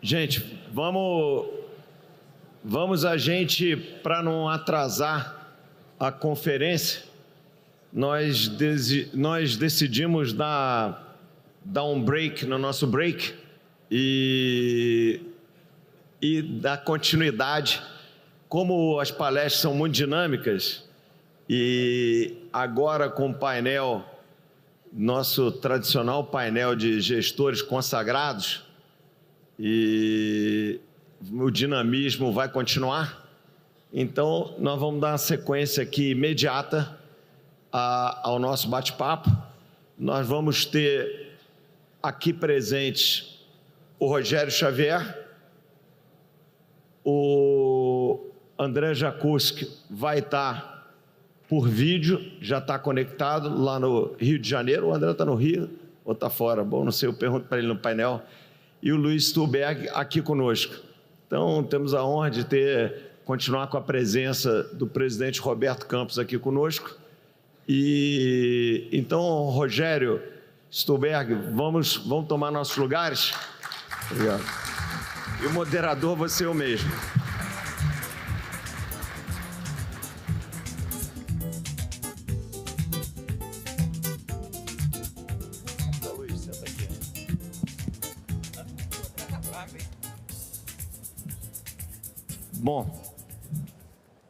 Gente, vamos a gente, para não atrasar a conferência, nós decidimos dar um break no nosso break e dar continuidade. Como as palestras são muito dinâmicas e agora com o painel, nosso tradicional painel de gestores consagrados, e o dinamismo vai continuar, então nós vamos dar uma sequência aqui imediata ao nosso bate-papo. Nós vamos ter aqui presentes o Rogério Xavier, o André Jacuski vai estar por vídeo, já está conectado lá no Rio de Janeiro. O André está no Rio ou está fora? Bom, não sei, eu pergunto para ele no painel. E o Luiz Stuhlberg aqui conosco. Então, temos a honra de continuar com a presença do presidente Roberto Campos aqui conosco. E então, Rogério Stuhlberg, vamos tomar nossos lugares? Obrigado. E o moderador, você eu mesmo.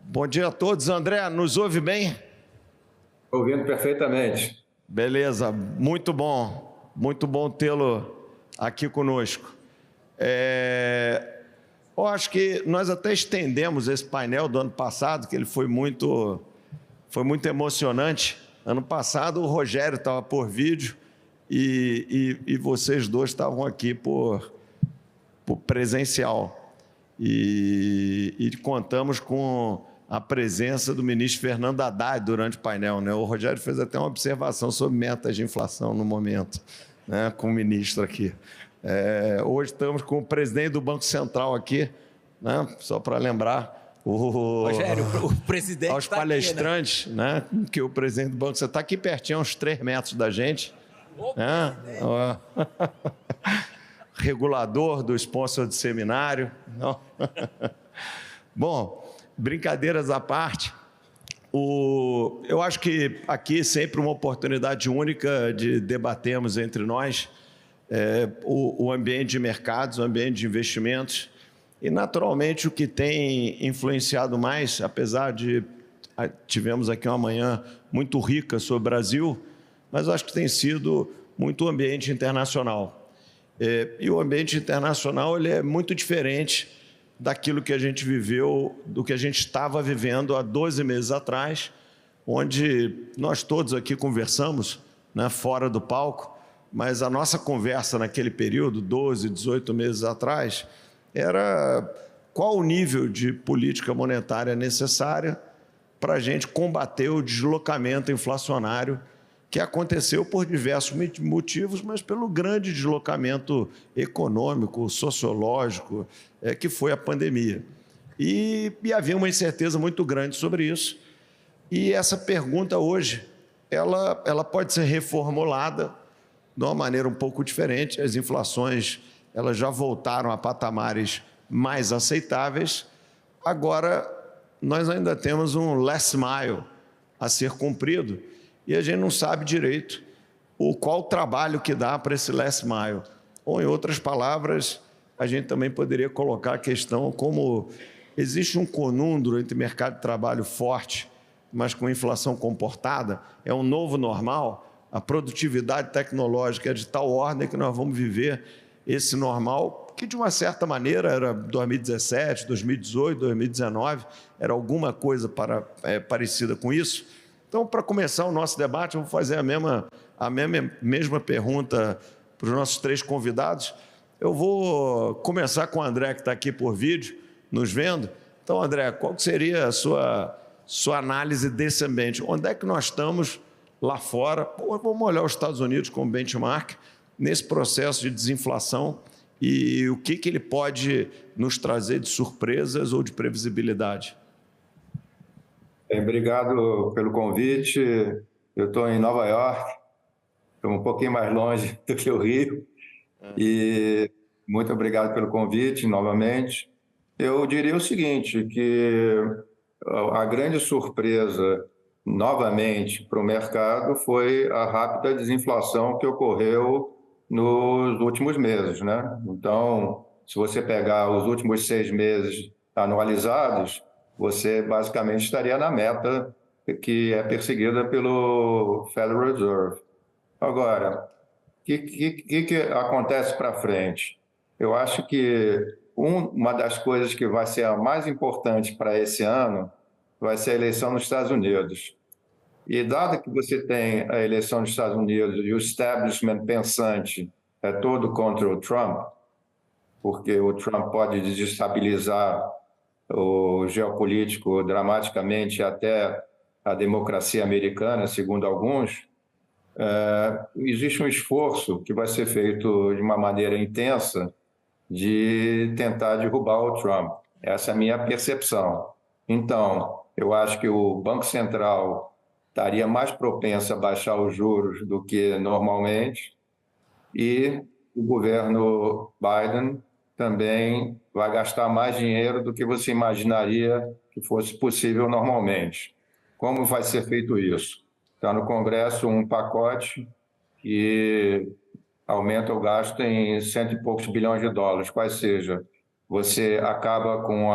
Bom dia a todos. André, nos ouve bem? Ouvindo perfeitamente. Beleza, muito bom tê-lo aqui conosco. Eu acho que nós até estendemos esse painel do ano passado, que ele foi muito emocionante. Ano passado o Rogério estava por vídeo e vocês dois estavam aqui por presencial. E contamos com a presença do ministro Fernando Haddad durante o painel, né? O Rogério fez até uma observação sobre metas de inflação no momento, né, com o ministro aqui. Hoje estamos com o presidente do Banco Central aqui, né, só para lembrar. Rogério, o presidente aos palestrantes, aqui, né, que o presidente do Banco Central está aqui pertinho, a uns 3 metros da gente. Né? Regulador do sponsor de seminário. Não. Bom, brincadeiras à parte, eu acho que aqui é sempre uma oportunidade única de debatermos entre nós o ambiente de mercados, o ambiente de investimentos e, naturalmente, o que tem influenciado mais, apesar de tivemos aqui uma manhã muito rica sobre o Brasil, mas eu acho que tem sido muito o ambiente internacional. E o ambiente internacional ele é muito diferente daquilo que a gente viveu, do que a gente estava vivendo há 12 meses atrás, onde nós todos aqui conversamos, né, fora do palco, mas a nossa conversa naquele período, 12, 18 meses atrás, era qual o nível de política monetária necessária para a gente combater o deslocamento inflacionário que aconteceu por diversos motivos, mas pelo grande deslocamento econômico, sociológico, que foi a pandemia. E havia uma incerteza muito grande sobre isso. E essa pergunta hoje, ela pode ser reformulada de uma maneira um pouco diferente. As inflações elas já voltaram a patamares mais aceitáveis. Agora, nós ainda temos um last mile a ser cumprido, e a gente não sabe direito qual o trabalho que dá para esse last mile. Ou, em outras palavras, a gente também poderia colocar a questão como existe um conundro entre mercado de trabalho forte, mas com inflação comportada, é um novo normal, a produtividade tecnológica é de tal ordem que nós vamos viver esse normal, que de uma certa maneira era 2017, 2018, 2019, era alguma coisa parecida com isso. Então, para começar o nosso debate, eu vou fazer a mesma pergunta para os nossos 3 convidados. Eu vou começar com o André, que está aqui por vídeo, nos vendo. Então, André, qual seria a sua análise desse ambiente? Onde é que nós estamos lá fora? Vamos olhar os Estados Unidos como benchmark nesse processo de desinflação e o que ele pode nos trazer de surpresas ou de previsibilidade? Obrigado pelo convite. Eu estou em Nova York, estou um pouquinho mais longe do que o Rio, Muito obrigado pelo convite novamente. Eu diria o seguinte, que a grande surpresa novamente para o mercado foi a rápida desinflação que ocorreu nos últimos meses, né? Então, se você pegar os últimos 6 meses anualizados, você basicamente estaria na meta que é perseguida pelo Federal Reserve. Agora, o que acontece para frente? Eu acho que uma das coisas que vai ser a mais importante para esse ano vai ser a eleição nos Estados Unidos. E dado que você tem a eleição nos Estados Unidos e o establishment pensante é todo contra o Trump, porque o Trump pode desestabilizar o geopolítico dramaticamente até a democracia americana, segundo alguns, existe um esforço que vai ser feito de uma maneira intensa de tentar derrubar o Trump. Essa é a minha percepção. Então, eu acho que o Banco Central estaria mais propenso a baixar os juros do que normalmente e o governo Biden também vai gastar mais dinheiro do que você imaginaria que fosse possível normalmente. Como vai ser feito isso? Está no Congresso um pacote que aumenta o gasto em cento e poucos bilhões de dólares, quais seja, você acaba com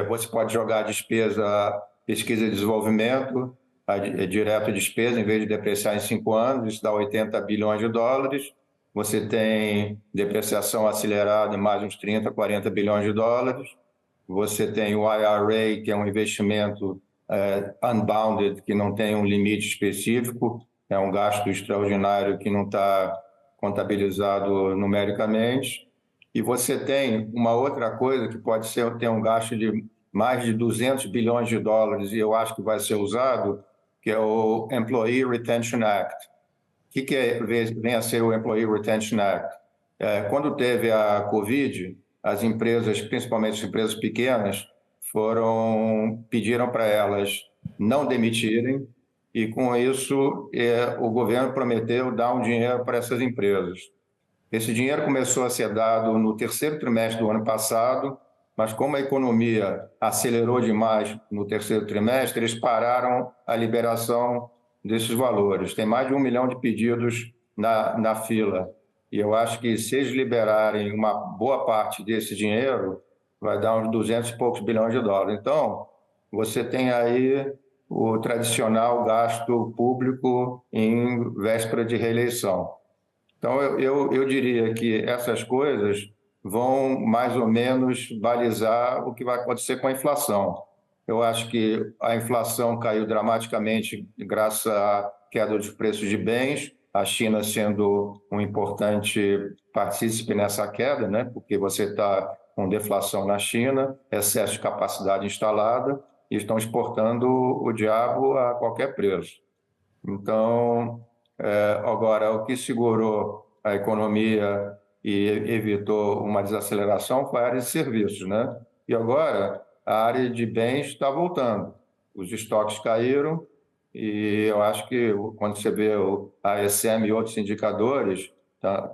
você pode jogar a despesa pesquisa e desenvolvimento, direto despesa, em vez de depreciar em 5 anos, isso dá 80 bilhões de dólares. Você tem depreciação acelerada, mais uns 30, 40 bilhões de dólares. Você tem o IRA, que é um investimento unbounded, que não tem um limite específico, é um gasto extraordinário que não está contabilizado numericamente. E você tem uma outra coisa que pode ser ter um gasto de mais de 200 bilhões de dólares, e eu acho que vai ser usado, que é o Employee Retention Act. O que vem a ser o Employee Retention Act? Quando teve a Covid, as empresas, principalmente as empresas pequenas, pediram para elas não demitirem, e com isso o governo prometeu dar um dinheiro para essas empresas. Esse dinheiro começou a ser dado no terceiro trimestre do ano passado, mas como a economia acelerou demais no terceiro trimestre, eles pararam a liberação desses valores. Tem mais de 1 milhão de pedidos na fila. E eu acho que se eles liberarem uma boa parte desse dinheiro, vai dar uns 200 e poucos bilhões de dólares. Então, você tem aí o tradicional gasto público em véspera de reeleição. Então, eu diria que essas coisas vão mais ou menos balizar o que vai acontecer com a inflação. Eu acho que a inflação caiu dramaticamente graças à queda dos preços de bens, a China sendo um importante partícipe nessa queda, né? Porque você está com deflação na China, excesso de capacidade instalada, e estão exportando o diabo a qualquer preço. Então, agora, o que segurou a economia e evitou uma desaceleração foi a área de serviços, né? E agora, a área de bens está voltando. Os estoques caíram e eu acho que quando você vê a ASM e outros indicadores,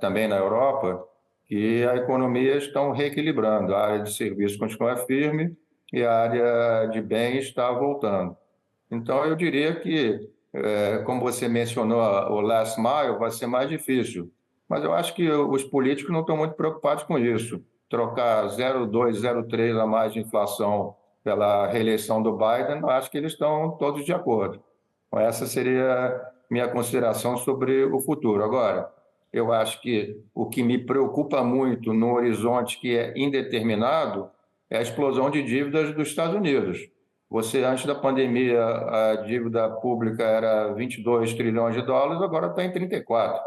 também na Europa, que a economia estão reequilibrando. A área de serviços continua firme e a área de bens está voltando. Então, eu diria que como você mencionou, o last mile vai ser mais difícil. Mas eu acho que os políticos não estão muito preocupados com isso. Trocar 0,2, 0,3 a mais de inflação pela reeleição do Biden, eu acho que eles estão todos de acordo. Então, essa seria minha consideração sobre o futuro. Agora, eu acho que o que me preocupa muito no horizonte que é indeterminado é a explosão de dívidas dos Estados Unidos. Você, antes da pandemia, a dívida pública era 22 trilhões de dólares, agora está em 34.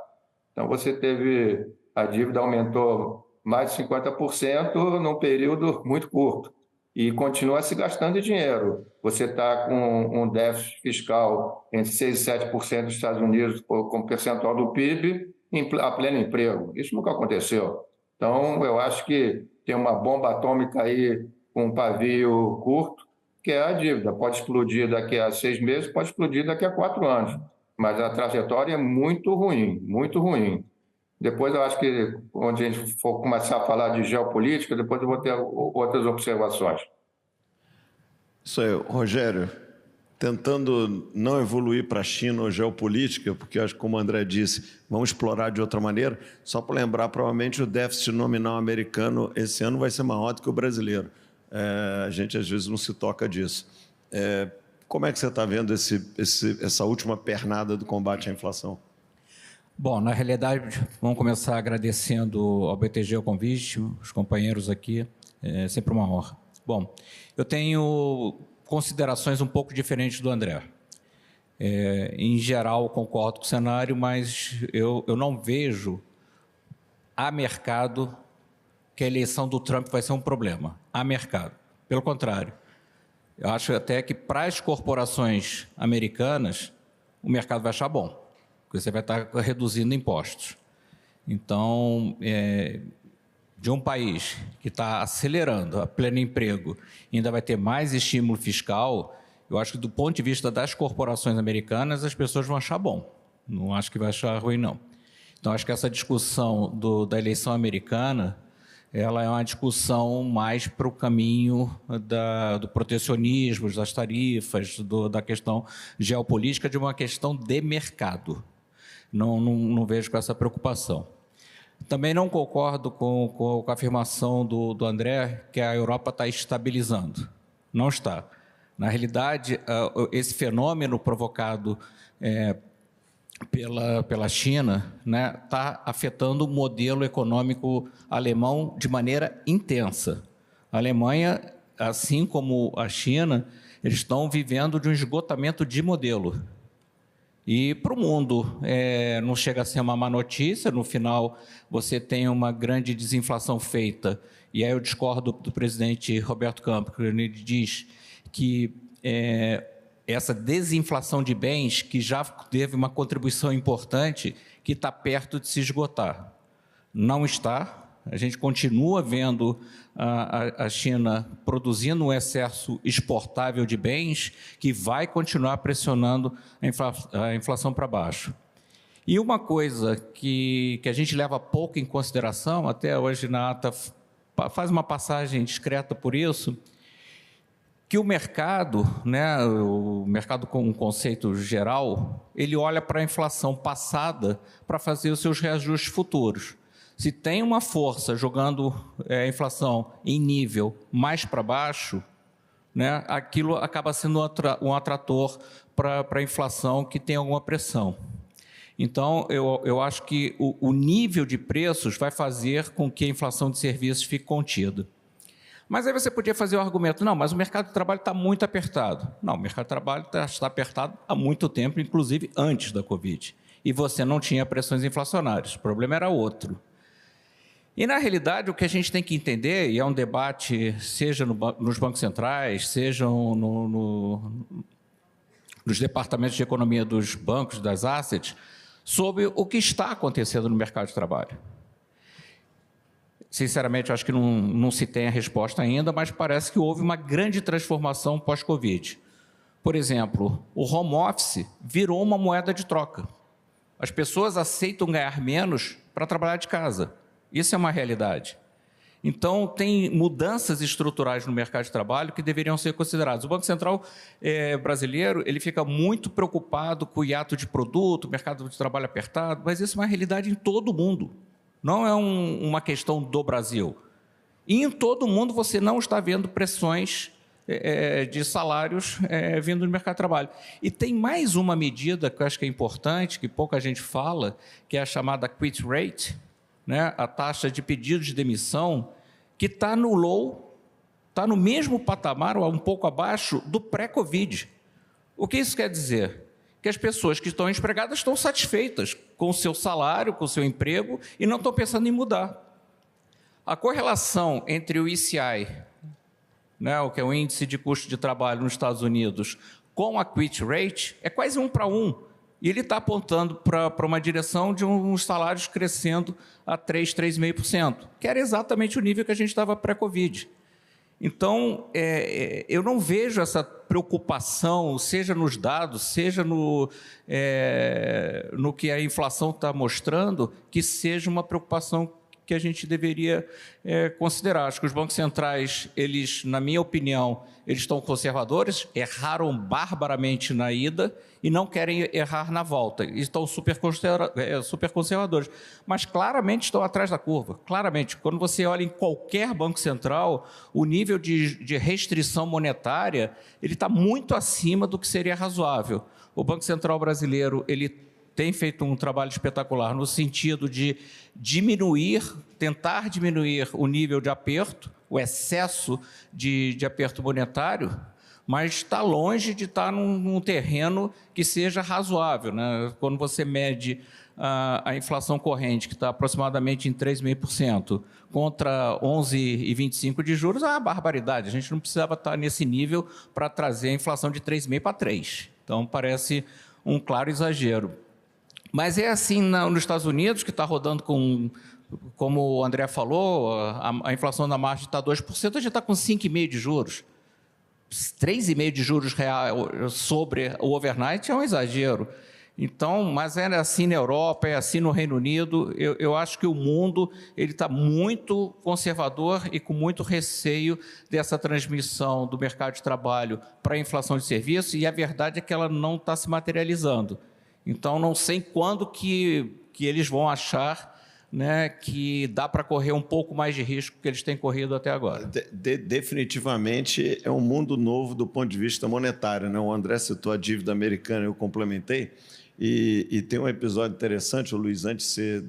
Então, você teve, a dívida aumentou mais de 50% num período muito curto e continua se gastando dinheiro. Você está com um déficit fiscal entre 6% e 7% dos Estados Unidos como percentual do PIB a pleno emprego. Isso nunca aconteceu. Então, eu acho que tem uma bomba atômica aí com um pavio curto, que é a dívida. Pode explodir daqui a 6 meses, pode explodir daqui a 4 anos. Mas a trajetória é muito ruim, muito ruim. Depois eu acho que, onde a gente for começar a falar de geopolítica, depois eu vou ter outras observações. Isso aí, Rogério, tentando não evoluir para a China ou geopolítica, porque acho que, como o André disse, vamos explorar de outra maneira, só para lembrar, provavelmente o déficit nominal americano esse ano vai ser maior do que o brasileiro. A gente às vezes não se toca disso. Como é que você está vendo essa última pernada do combate à inflação? Bom, na realidade, vamos começar agradecendo ao BTG o convite, os companheiros aqui, é sempre uma honra. Bom, eu tenho considerações um pouco diferentes do André. Em geral, concordo com o cenário, mas eu não vejo a mercado que a eleição do Trump vai ser um problema. A mercado. Pelo contrário, eu acho até que para as corporações americanas, o mercado vai achar bom, porque você vai estar reduzindo impostos. Então, de um país que está acelerando a pleno emprego, ainda vai ter mais estímulo fiscal, eu acho que do ponto de vista das corporações americanas, as pessoas vão achar bom. Não acho que vai achar ruim, não. Então, acho que essa discussão da eleição americana, ela é uma discussão mais para o caminho do protecionismo, das tarifas, da questão geopolítica, de uma questão de mercado. Não vejo com essa preocupação. Também não concordo com a afirmação do André que a Europa está estabilizando. Não está. Na realidade, esse fenômeno provocado pela China, né, está afetando o modelo econômico alemão de maneira intensa. A Alemanha, assim como a China, eles estão vivendo de um esgotamento de modelo. E para o mundo não chega a ser uma má notícia, no final você tem uma grande desinflação feita, e aí eu discordo do presidente Roberto Campos, que ele diz que essa desinflação de bens, que já teve uma contribuição importante, que está perto de se esgotar. Não está. A gente continua vendo a China produzindo um excesso exportável de bens que vai continuar pressionando a inflação para baixo. E uma coisa que a gente leva pouco em consideração, até hoje na ata faz uma passagem discreta por isso, que o mercado, né, o mercado com um conceito geral, ele olha para a inflação passada para fazer os seus reajustes futuros. Se tem uma força jogando a inflação em nível mais para baixo, né, aquilo acaba sendo um atrator para a inflação que tem alguma pressão. Então, eu acho que o nível de preços vai fazer com que a inflação de serviços fique contida. Mas aí você podia fazer o argumento, não, mas o mercado de trabalho está muito apertado. Não, o mercado de trabalho está apertado há muito tempo, inclusive antes da Covid. E você não tinha pressões inflacionárias, o problema era outro. E, na realidade, o que a gente tem que entender, e é um debate, seja nos bancos centrais, seja nos departamentos de economia dos bancos, das assets, sobre o que está acontecendo no mercado de trabalho. Sinceramente, eu acho que não se tem a resposta ainda, mas parece que houve uma grande transformação pós-Covid. Por exemplo, o home office virou uma moeda de troca. As pessoas aceitam ganhar menos para trabalhar de casa. Isso é uma realidade. Então, tem mudanças estruturais no mercado de trabalho que deveriam ser consideradas. O Banco Central brasileiro ele fica muito preocupado com o hiato de produto, o mercado de trabalho apertado, mas isso é uma realidade em todo o mundo. Não é uma questão do Brasil. E em todo o mundo você não está vendo pressões de salários vindo do mercado de trabalho. E tem mais uma medida que eu acho que é importante, que pouca gente fala, que é a chamada quit rate, né? A taxa de pedidos de demissão, que está no low, está no mesmo patamar, ou um pouco abaixo, do pré-Covid. O que isso quer dizer? Que as pessoas que estão empregadas estão satisfeitas com o seu salário, com o seu emprego, e não estão pensando em mudar. A correlação entre o ICI, né, o que é o Índice de Custo de Trabalho nos Estados Unidos, com a quit rate, é quase 1 para 1. E ele está apontando para uma direção de uns salários crescendo a 3,5%, que era exatamente o nível que a gente estava pré-Covid. Então, eu não vejo essa preocupação, seja nos dados, seja no que a inflação está mostrando, que seja uma preocupação que a gente deveria considerar. Acho que os bancos centrais, eles, na minha opinião, eles estão conservadores, erraram barbaramente na ida e não querem errar na volta. Estão super conservadores, mas claramente estão atrás da curva. Claramente, quando você olha em qualquer banco central, o nível de restrição monetária ele está muito acima do que seria razoável. O Banco Central brasileiro ele tem feito um trabalho espetacular no sentido de tentar diminuir o nível de aperto, o excesso de aperto monetário, mas está longe de estar num terreno que seja razoável, né? Quando você mede a inflação corrente, que está aproximadamente em 3,5%, contra 11,25% de juros, é uma barbaridade. A gente não precisava estar nesse nível para trazer a inflação de 3,5% para 3%. Então, parece um claro exagero. Mas é assim nos Estados Unidos, que está rodando como o André falou, a inflação na margem está 2%, a gente está com 5,5% de juros. 3,5% de juros real sobre o overnight é um exagero. Então, mas é assim na Europa, é assim no Reino Unido. Eu acho que o mundo está muito conservador e com muito receio dessa transmissão do mercado de trabalho para a inflação de serviços, e a verdade é que ela não está se materializando. Então, não sei quando que eles vão achar, né, que dá para correr um pouco mais de risco que eles têm corrido até agora. Definitivamente é um mundo novo do ponto de vista monetário, né? O André citou a dívida americana, eu complementei, e tem um episódio interessante, Luiz, antes de você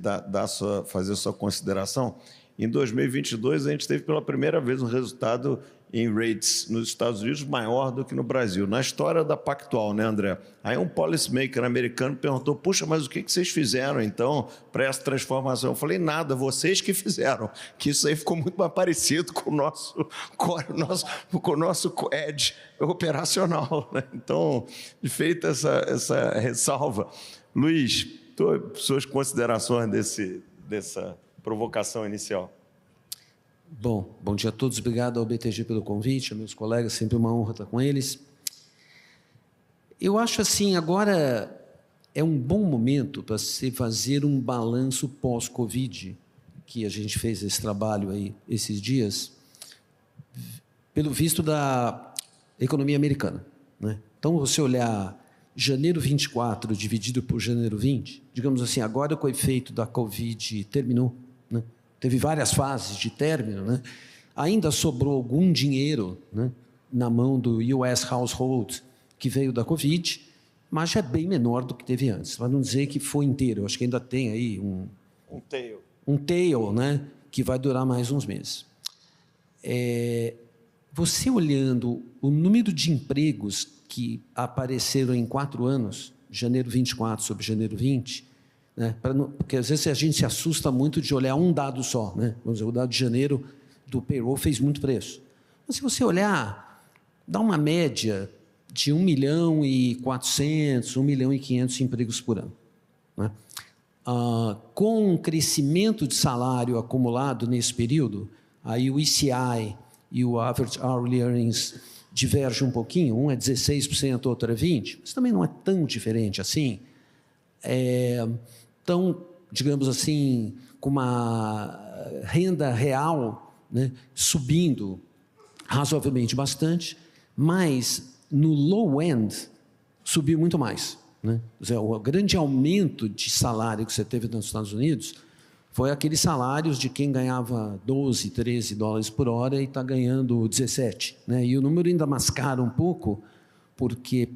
fazer a sua consideração. Em 2022, a gente teve pela primeira vez um resultado em rates nos Estados Unidos maior do que no Brasil. Na história da Pactual, né, André? Aí um policymaker americano perguntou, puxa, mas o que vocês fizeram, então, para essa transformação? Eu falei, nada, vocês que fizeram, que isso aí ficou muito mais parecido com o nosso edge operacional, né? Então, feita essa ressalva. Luiz, suas considerações dessa provocação inicial. Bom dia a todos, obrigado ao BTG pelo convite, aos meus colegas, sempre uma honra estar com eles. Eu acho assim, agora é um bom momento para se fazer um balanço pós-Covid, que a gente fez esse trabalho aí esses dias, pelo visto da economia americana, né? Então, você olhar janeiro 24 dividido por janeiro 20, digamos assim, agora que o efeito da Covid terminou, né? Teve várias fases de término, né? Ainda sobrou algum dinheiro, né, na mão do US Household que veio da Covid, mas já é bem menor do que teve antes. Para não dizer que foi inteiro, eu acho que ainda tem aí um tail, né, que vai durar mais uns meses. Você olhando o número de empregos que apareceram em 4 anos, janeiro 24 sobre janeiro 20, né? Porque às vezes a gente se assusta muito de olhar um dado só, né? Vamos dizer, o dado de janeiro do payroll fez muito preço. Mas se você olhar, dá uma média de 1.400.000, 1.500.000 empregos por ano, né? Com um crescimento de salário acumulado nesse período, aí o ECI e o Average Hourly Earnings divergem um pouquinho, um é 16%, outro é 20%, mas também não é tão diferente assim. Então, digamos assim, com uma renda real, né, subindo razoavelmente bastante, mas no low end subiu muito mais, né? O grande aumento de salário que você teve nos Estados Unidos foi aqueles salários de quem ganhava 12, 13 dólares por hora e está ganhando 17, né? E o número ainda mascara um pouco, porque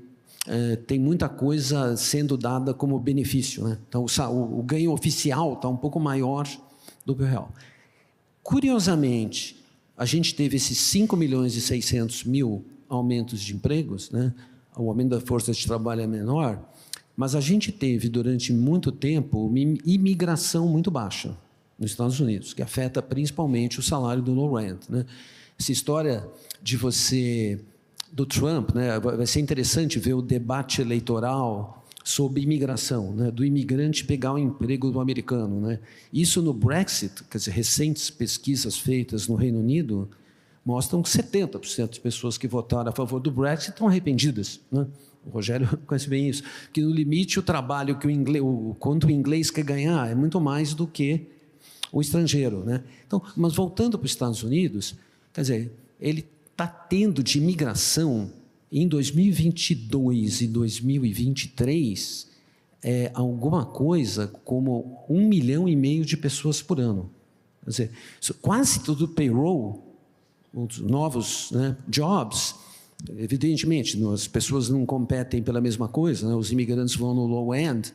tem muita coisa sendo dada como benefício, né? Então, o ganho oficial está um pouco maior do que o real. Curiosamente, a gente teve esses 5.600.000 aumentos de empregos, né? O aumento da força de trabalho é menor, mas a gente teve, durante muito tempo, uma imigração muito baixa nos Estados Unidos, que afeta principalmente o salário do low end, né? Essa história do Trump, né? Vai ser interessante ver o debate eleitoral sobre imigração, né? Do imigrante pegar o emprego do americano, né? Isso no Brexit, quer dizer, recentes pesquisas feitas no Reino Unido mostram que 70% de pessoas que votaram a favor do Brexit estão arrependidas, né? O Rogério conhece bem isso, que no limite o trabalho que quanto o inglês quer ganhar é muito mais do que o estrangeiro, né? Então, mas voltando para os Estados Unidos, quer dizer, ele está tendo de imigração em 2022 e 2023 alguma coisa como 1,5 milhão de pessoas por ano. Quer dizer, quase todo o payroll, os novos, né, jobs, evidentemente, as pessoas não competem pela mesma coisa, né, os imigrantes vão no low end,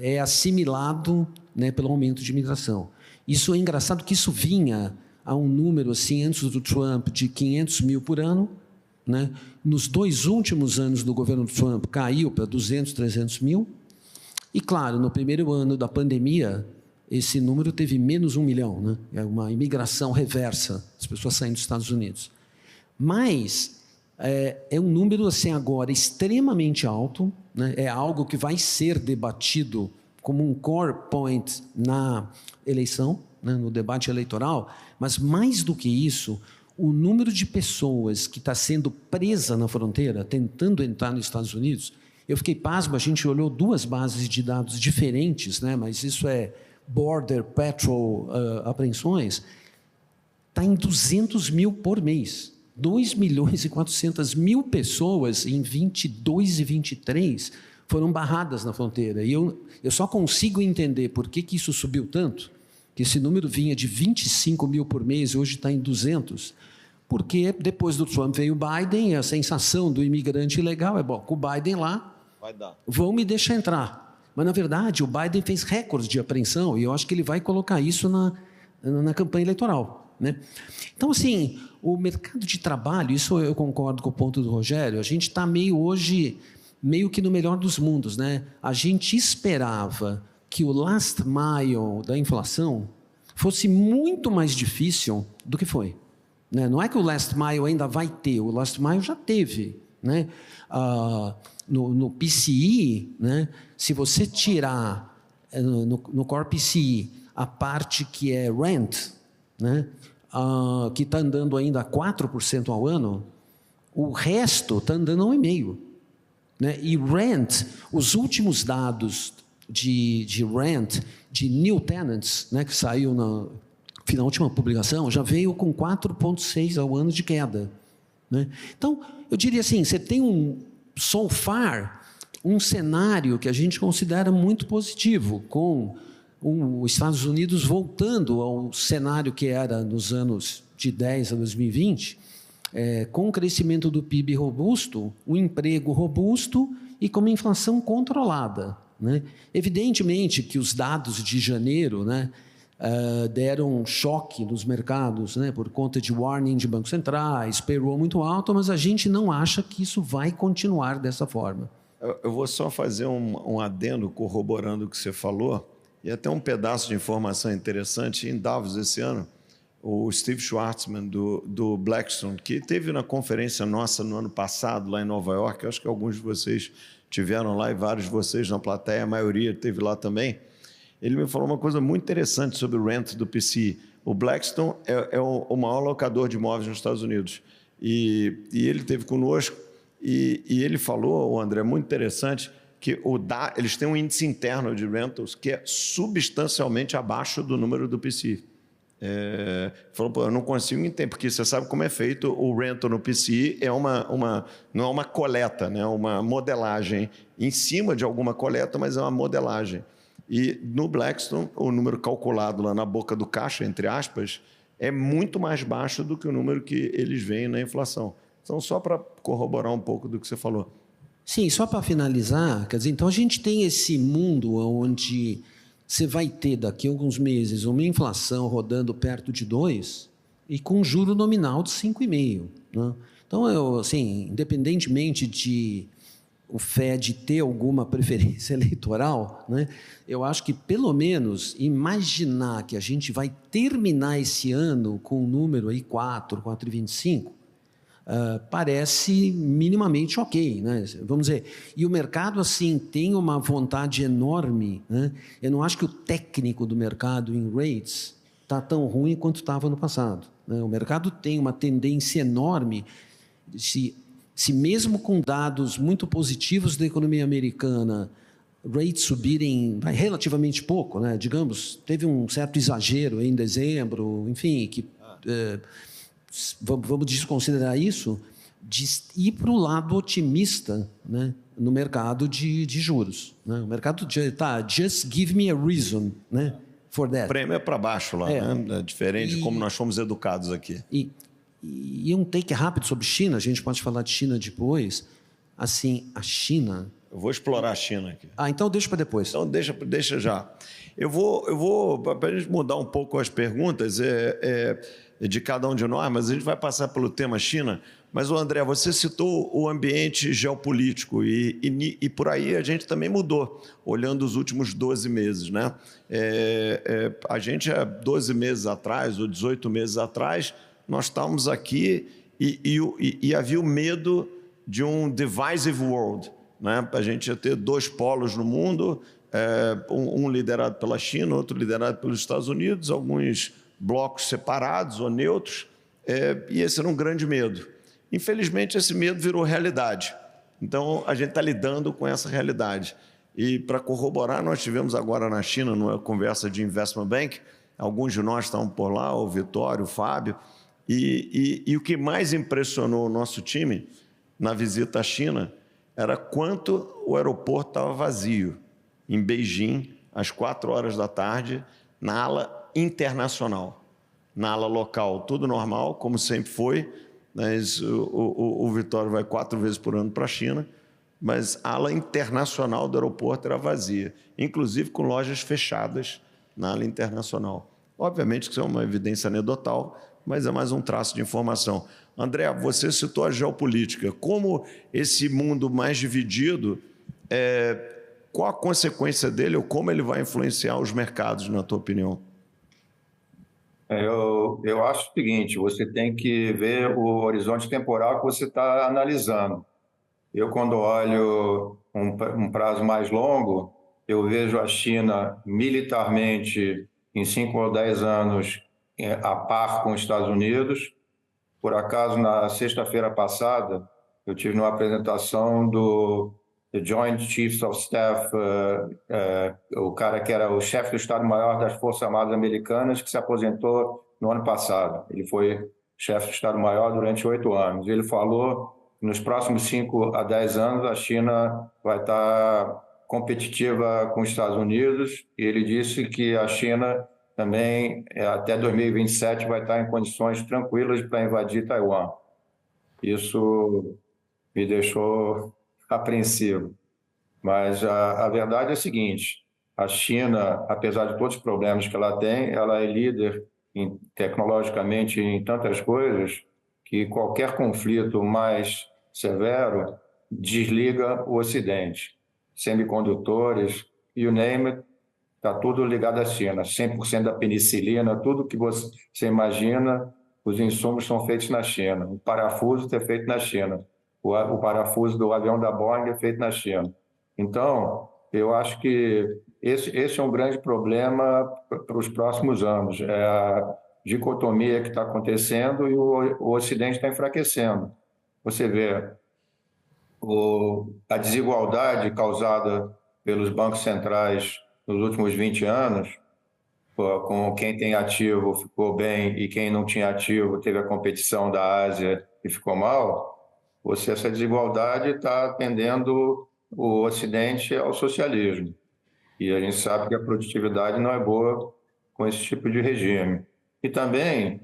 é assimilado, né, pelo aumento de imigração. Isso é engraçado que isso vinha a um número, assim, antes do Trump, de 500 mil por ano, né? Nos 2 últimos anos do governo Trump, caiu para 200, 300 mil. E, claro, no primeiro ano da pandemia, esse número teve menos 1 milhão, né? É uma imigração reversa, as pessoas saindo dos Estados Unidos. Mas é um número, assim, agora extremamente alto, né? É algo que vai ser debatido como um core point na eleição, né? No debate eleitoral, mas mais do que isso, o número de pessoas que está sendo presa na fronteira, tentando entrar nos Estados Unidos, eu fiquei pasmo, a gente olhou 2 bases de dados diferentes, né? Mas isso é Border Patrol apreensões, está em 200 mil por mês. 2.400.000 pessoas em 22 e 23 foram barradas na fronteira. E eu só consigo entender por que isso subiu tanto, que esse número vinha de 25 mil por mês e hoje está em 200, porque depois do Trump veio o Biden, e a sensação do imigrante ilegal é, bom, com o Biden lá, vão me deixar entrar. Mas, na verdade, o Biden fez recorde de apreensão e eu acho que ele vai colocar isso na campanha eleitoral, né? Então, assim, o mercado de trabalho, isso eu concordo com o ponto do Rogério, a gente está hoje meio que no melhor dos mundos, né? A gente esperava que o last mile da inflação fosse muito mais difícil do que foi, né? Não é que o last mile ainda vai ter, o last mile já teve, né? No PCI, né? Se você tirar no Core PCI a parte que é rent, né? Que está andando ainda a 4% ao ano, o resto está andando a 1,5%. Né? E rent, os últimos dados de rent, de new tenants, né, que saiu na última publicação, já veio com 4,6% ao ano de queda, né? Então, eu diria assim, você tem so far, um cenário que a gente considera muito positivo, com os Estados Unidos voltando ao cenário que era nos anos de 10 a 2020, com o crescimento do PIB robusto, o emprego robusto e com uma inflação controlada, né? Evidentemente que os dados de janeiro, né, deram um choque nos mercados, né, por conta de warning de bancos centrais, payroll muito alto, mas a gente não acha que isso vai continuar dessa forma. Eu vou só fazer um adendo corroborando o que você falou, e até um pedaço de informação interessante. Em Davos esse ano, o Steve Schwarzman, do Blackstone, que teve na conferência nossa no ano passado, lá em Nova York, eu acho que alguns de vocês tiveram lá e vários de vocês na plateia, a maioria esteve lá também, ele me falou uma coisa muito interessante sobre o rent do PCI. O Blackstone é o maior locador de imóveis nos Estados Unidos, e ele esteve conosco, e ele falou, André, muito interessante, que eles têm um índice interno de rentals que é substancialmente abaixo do número do PCI. Falou, pô, eu não consigo entender, porque você sabe como é feito o rental no PCI, não é uma coleta, né? Uma modelagem em cima de alguma coleta, mas é uma modelagem. E no Blackstone, o número calculado lá na boca do caixa, entre aspas, é muito mais baixo do que o número que eles veem na inflação. Então, só para corroborar um pouco do que você falou. Sim, só para finalizar, quer dizer, então a gente tem esse mundo onde você vai ter daqui a alguns meses uma inflação rodando perto de 2% e com um juro nominal de 5,5%. Né? Então, assim, independentemente de o Fed ter alguma preferência eleitoral, né, eu acho que, pelo menos, imaginar que a gente vai terminar esse ano com um número aí 4,25%, parece minimamente ok, né? Vamos dizer, e o mercado assim tem uma vontade enorme, né? Eu não acho que o técnico do mercado em rates está tão ruim quanto estava no passado, né? O mercado tem uma tendência enorme, se mesmo com dados muito positivos da economia americana, rates subirem relativamente pouco, né? Digamos, teve um certo exagero em dezembro, enfim, que vamos desconsiderar isso, de ir para o lado otimista, né, no mercado de juros, né? O mercado just give me a reason, né, for that. O prêmio é para baixo lá, né? É diferente de como nós fomos educados aqui. E um take rápido sobre China, a gente pode falar de China depois. Assim, a China... Eu vou explorar a China aqui. Então deixa para depois. Então deixa já. Eu vou para a gente mudar um pouco as perguntas de cada um de nós, mas a gente vai passar pelo tema China. Mas, André, você citou o ambiente geopolítico e por aí a gente também mudou, olhando os últimos 12 meses, né? A gente, 12 meses atrás ou 18 meses atrás, nós estávamos aqui e havia o medo de um divisive world, né? A gente ia ter dois polos no mundo, um liderado pela China, outro liderado pelos Estados Unidos, alguns blocos separados ou neutros, e esse era um grande medo. Infelizmente, esse medo virou realidade. Então, a gente está lidando com essa realidade. E, para corroborar, nós tivemos agora na China, numa conversa de Investment Bank, alguns de nós estavam por lá, o Vitório, o Fábio, e o que mais impressionou o nosso time na visita à China era quanto o aeroporto estava vazio, em Beijing, às 4 horas da tarde, na ala internacional. Na ala local, tudo normal, como sempre foi, mas o Vitório vai 4 vezes por ano para a China, mas a ala internacional do aeroporto era vazia, inclusive com lojas fechadas na ala internacional. Obviamente que isso é uma evidência anedotal, mas é mais um traço de informação. André, você citou a geopolítica. Como esse mundo mais dividido, qual a consequência dele ou como ele vai influenciar os mercados, na tua opinião? Eu acho o seguinte, você tem que ver o horizonte temporal que você está analisando. Eu, quando olho um prazo mais longo, eu vejo a China militarmente em 5 ou 10 anos a par com os Estados Unidos. Por acaso, na sexta-feira passada, eu tive uma apresentação do Joint Chiefs of Staff, o cara que era o chefe do Estado-Maior das Forças Armadas Americanas, que se aposentou no ano passado. Ele foi chefe do Estado-Maior durante 8 anos. Ele falou que nos próximos 5 a 10 anos a China vai estar competitiva com os Estados Unidos, e ele disse que a China também, até 2027, vai estar em condições tranquilas para invadir Taiwan. Isso me deixou apreensivo. Mas a verdade é a seguinte, a China, apesar de todos os problemas que ela tem, ela é líder tecnologicamente em tantas coisas que qualquer conflito mais severo desliga o Ocidente. Semicondutores, you name it, está tudo ligado à China. 100% da penicilina, tudo que você imagina, os insumos são feitos na China. O parafuso é feito na China. O parafuso do avião da Boeing é feito na China. Então, eu acho que esse é um grande problema para os próximos anos. É a dicotomia que está acontecendo e o Ocidente está enfraquecendo. Você vê a desigualdade causada pelos bancos centrais nos últimos 20 anos, com quem tem ativo ficou bem e quem não tinha ativo teve a competição da Ásia e ficou mal. Essa desigualdade está atendendo o Ocidente ao socialismo. E a gente sabe que a produtividade não é boa com esse tipo de regime. E também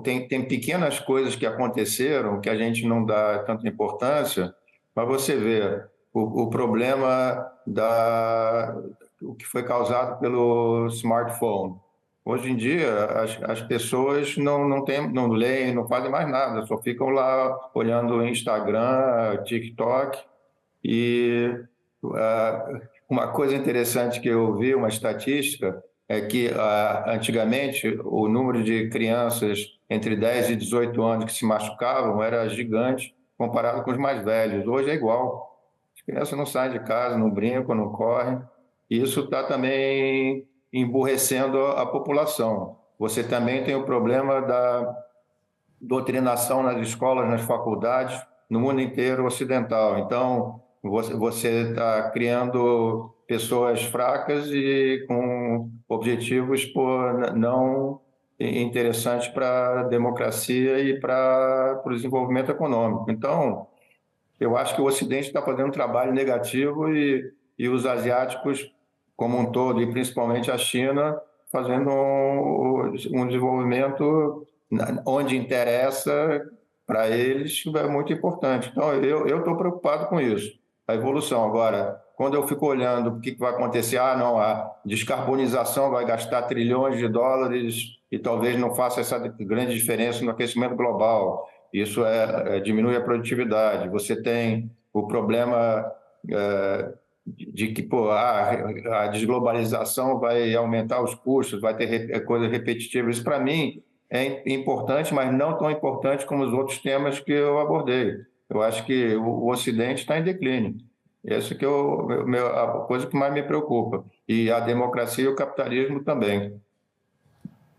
tem pequenas coisas que aconteceram que a gente não dá tanta importância, mas você vê o problema o que foi causado pelo smartphone. Hoje em dia, as pessoas não leem, não fazem mais nada, só ficam lá olhando Instagram, TikTok. E uma coisa interessante que eu vi, uma estatística, é que antigamente o número de crianças entre 10 e 18 anos que se machucavam era gigante comparado com os mais velhos. Hoje é igual. As crianças não saem de casa, não brincam, não correm. E isso está também emburrecendo a população. você também tem o problema da doutrinação nas escolas, nas faculdades, no mundo inteiro ocidental. Então, você está criando pessoas fracas e com objetivos não interessantes para a democracia e para o desenvolvimento econômico. Então, eu acho que o Ocidente está fazendo um trabalho negativo e os asiáticos, como um todo, e principalmente a China, fazendo um desenvolvimento onde interessa para eles, é muito importante. Então, eu estou preocupado com isso, a evolução. Agora, quando eu fico olhando o que vai acontecer, não, a descarbonização vai gastar trilhões de dólares e talvez não faça essa grande diferença no aquecimento global. Isso diminui a produtividade. Você tem o problema de que a desglobalização vai aumentar os custos, vai ter coisas repetitivas. Isso, para mim, é importante, mas não tão importante como os outros temas que eu abordei. Eu acho que o Ocidente está em declínio. Essa que é a coisa que mais me preocupa. E a democracia e o capitalismo também.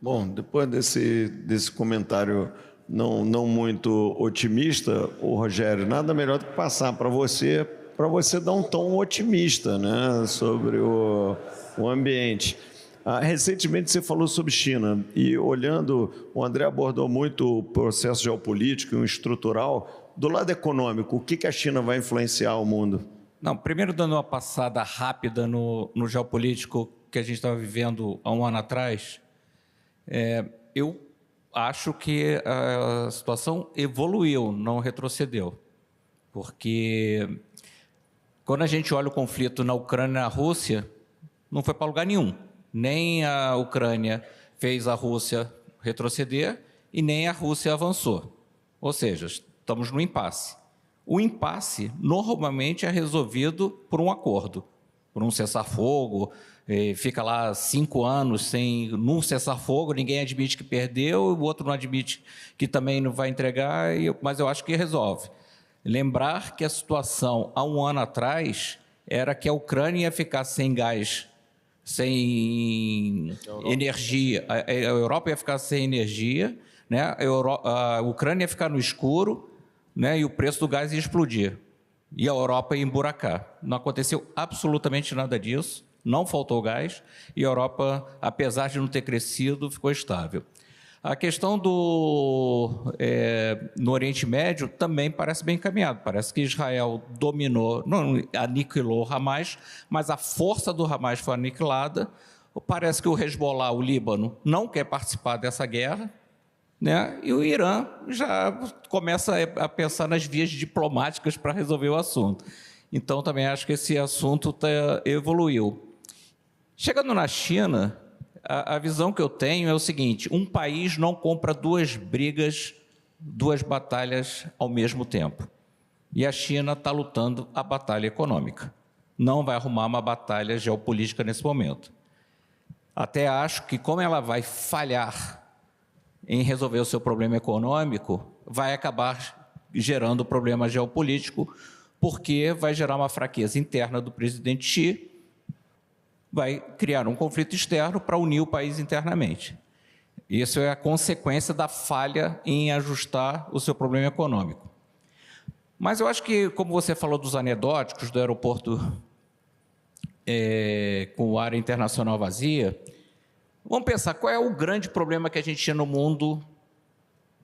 Bom, depois desse comentário não muito otimista, Rogério, nada melhor do que passar para você dar um tom otimista, né, sobre o ambiente. Recentemente você falou sobre China e, olhando, o André abordou muito o processo geopolítico e o estrutural. Do lado econômico, o que a China vai influenciar o mundo? Não, primeiro dando uma passada rápida no geopolítico que a gente estava vivendo há um ano atrás, eu acho que a situação evoluiu, não retrocedeu, porque quando a gente olha o conflito na Ucrânia e na Rússia, não foi para lugar nenhum. Nem a Ucrânia fez a Rússia retroceder e nem a Rússia avançou. Ou seja, estamos no impasse. O impasse normalmente é resolvido por um acordo, por um cessar-fogo. Fica lá 5 anos sem num cessar-fogo, ninguém admite que perdeu, o outro não admite que também não vai entregar, mas eu acho que resolve. Lembrar que a situação há um ano atrás era que a Ucrânia ia ficar sem gás, sem energia, a Europa ia ficar sem energia, né? A Ucrânia ia ficar no escuro, né? E o preço do gás ia explodir, e a Europa ia emburacar. Não aconteceu absolutamente nada disso, não faltou gás, e a Europa, apesar de não ter crescido, ficou estável. A questão no Oriente Médio também parece bem encaminhado. Parece que Israel dominou, não aniquilou o Hamas, mas a força do Hamas foi aniquilada. Parece que o Hezbollah, o Líbano, não quer participar dessa guerra, né? E o Irã já começa a pensar nas vias diplomáticas para resolver o assunto. Então, também acho que esse assunto evoluiu. Chegando na China, a visão que eu tenho é o seguinte: um país não compra 2 batalhas ao mesmo tempo. E a China está lutando a batalha econômica. Não vai arrumar uma batalha geopolítica nesse momento. Até acho que, como ela vai falhar em resolver o seu problema econômico, vai acabar gerando problema geopolítico, porque vai gerar uma fraqueza interna do presidente Xi, vai criar um conflito externo para unir o país internamente. Isso é a consequência da falha em ajustar o seu problema econômico. Mas eu acho que, como você falou dos anedóticos do aeroporto com área internacional vazia, vamos pensar, qual é o grande problema que a gente tinha no mundo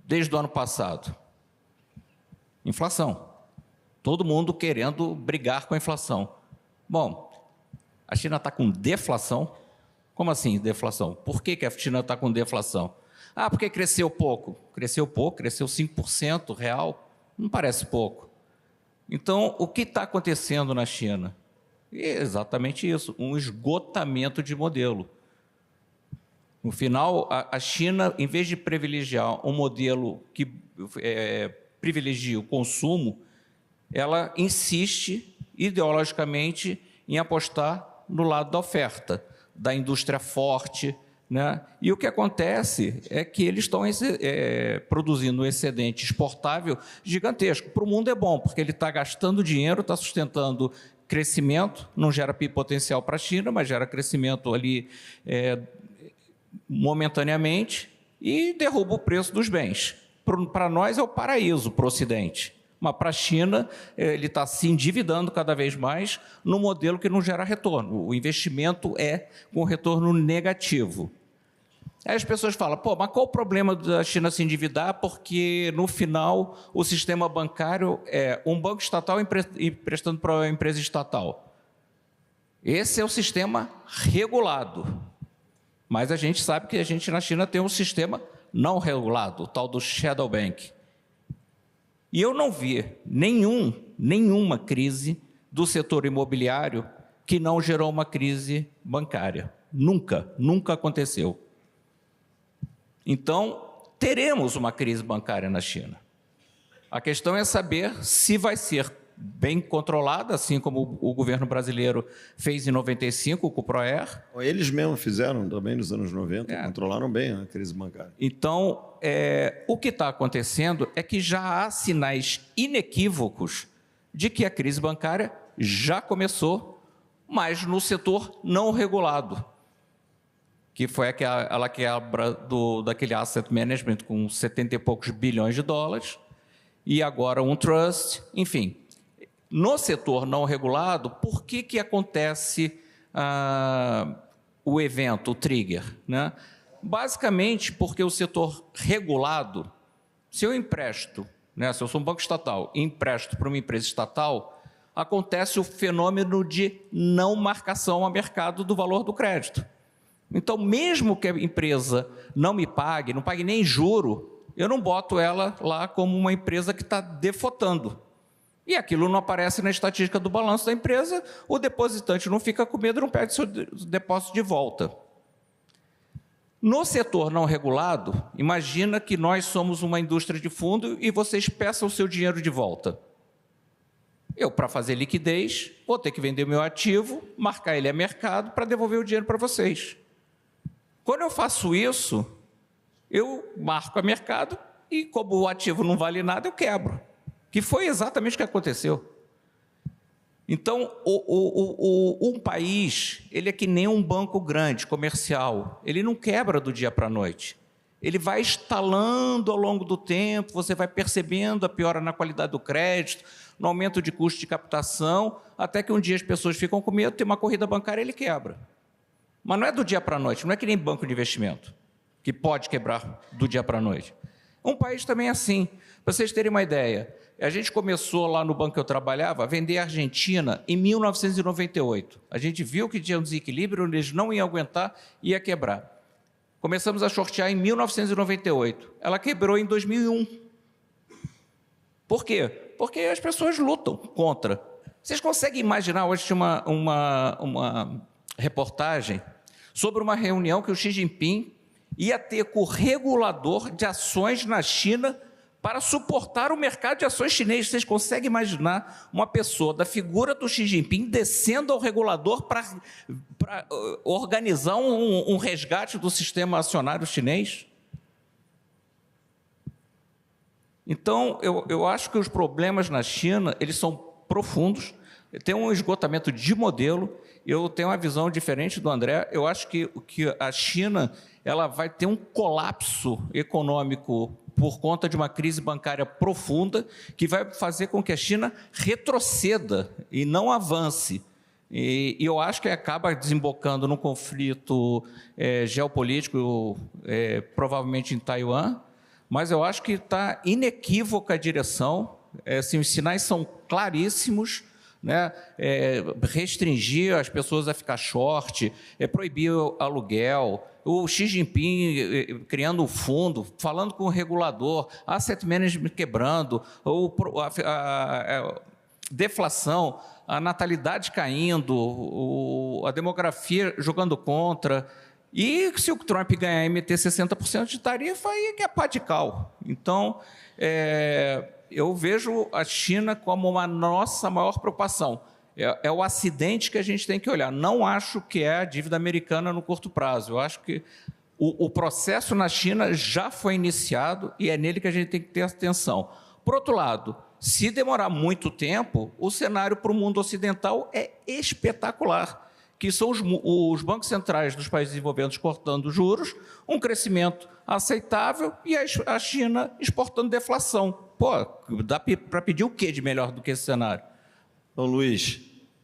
desde o ano passado? Inflação. Todo mundo querendo brigar com a inflação. Bom, a China está com deflação? Como assim deflação? Por que a China está com deflação? Porque cresceu pouco. Cresceu pouco, cresceu 5% real. Não parece pouco. Então, o que está acontecendo na China? É exatamente isso, um esgotamento de modelo. No final, a China, em vez de privilegiar um modelo que privilegia o consumo, ela insiste ideologicamente em apostar no lado da oferta, da indústria forte, né? E o que acontece é que eles estão produzindo um excedente exportável gigantesco. Para o mundo é bom, porque ele está gastando dinheiro, está sustentando crescimento, não gera PIB potencial para a China, mas gera crescimento ali momentaneamente e derruba o preço dos bens. Para nós é o paraíso, para o Ocidente. Mas para a China, ele está se endividando cada vez mais no modelo que não gera retorno. O investimento é com retorno negativo. Aí as pessoas falam, pô, mas qual o problema da China se endividar? Porque, no final, o sistema bancário é um banco estatal emprestando para uma empresa estatal. Esse é o sistema regulado. Mas a gente sabe que a gente, na China, tem um sistema não regulado, o tal do shadow bank. E eu não vi nenhuma crise do setor imobiliário que não gerou uma crise bancária. Nunca aconteceu. Então, teremos uma crise bancária na China. A questão é saber se vai ser bem controlada, assim como o governo brasileiro fez em 95 com o PROER. Eles mesmos fizeram também nos anos 90, controlaram bem a crise bancária. Então, o que está acontecendo é que já há sinais inequívocos de que a crise bancária já começou, mas no setor não regulado, que foi aquela quebra daquele asset management com 70 e poucos bilhões de dólares, e agora um trust, enfim. No setor não regulado, por que acontece o evento, o trigger, né? Basicamente porque o setor regulado, se eu empresto, né, se eu sou um banco estatal e empresto para uma empresa estatal, acontece o fenômeno de não marcação a mercado do valor do crédito. Então, mesmo que a empresa não me pague, não pague nem juro, eu não boto ela lá como uma empresa que está defotando. E aquilo não aparece na estatística do balanço da empresa, o depositante não fica com medo, não perde seu depósito de volta. No setor não regulado, imagina que nós somos uma indústria de fundo e vocês peçam o seu dinheiro de volta. Eu, para fazer liquidez, vou ter que vender meu ativo, marcar ele a mercado para devolver o dinheiro para vocês. Quando eu faço isso, eu marco a mercado e, como o ativo não vale nada, eu quebro. Que foi exatamente o que aconteceu. Então, um país, ele é que nem um banco grande, comercial. Ele não quebra do dia para a noite. Ele vai instalando ao longo do tempo, você vai percebendo a piora na qualidade do crédito, no aumento de custo de captação, até que um dia as pessoas ficam com medo, tem uma corrida bancária e ele quebra. Mas não é do dia para a noite, não é que nem banco de investimento, que pode quebrar do dia para a noite. Um país também é assim. Para vocês terem uma ideia, a gente começou lá no banco que eu trabalhava a vender a Argentina em 1998. A gente viu que tinha um desequilíbrio, eles não iam aguentar, ia quebrar. Começamos a shortear em 1998. Ela quebrou em 2001. Por quê? Porque as pessoas lutam contra. Vocês conseguem imaginar, hoje tinha uma reportagem sobre uma reunião que o Xi Jinping ia ter com o regulador de ações na China para suportar o mercado de ações chinês. Vocês conseguem imaginar uma pessoa da figura do Xi Jinping descendo ao regulador para organizar um resgate do sistema acionário chinês? Então, eu acho que os problemas na China, eles são profundos, tem um esgotamento de modelo. Eu tenho uma visão diferente do André. Eu acho que a China ela vai ter um colapso econômico por conta de uma crise bancária profunda que vai fazer com que a China retroceda e não avance. E eu acho que acaba desembocando num conflito geopolítico, provavelmente em Taiwan, mas eu acho que está inequívoca a direção, assim, os sinais são claríssimos, né? Restringir as pessoas a ficar short, proibir o aluguel, o Xi Jinping criando um fundo, falando com o regulador, asset management quebrando, a deflação, a natalidade caindo, a demografia jogando contra. E se o Trump ganhar e meter 60% de tarifa, aí é pá de cal. Então, eu vejo a China como uma nossa maior preocupação. É o acidente que a gente tem que olhar. Não acho que é a dívida americana no curto prazo. Eu acho que o processo na China já foi iniciado e é nele que a gente tem que ter atenção. Por outro lado, se demorar muito tempo, o cenário para o mundo ocidental é espetacular. que são os bancos centrais dos países desenvolvidos cortando juros, um crescimento aceitável e a China exportando deflação. Pô, dá para pedir o quê de melhor do que esse cenário? Então, Luiz,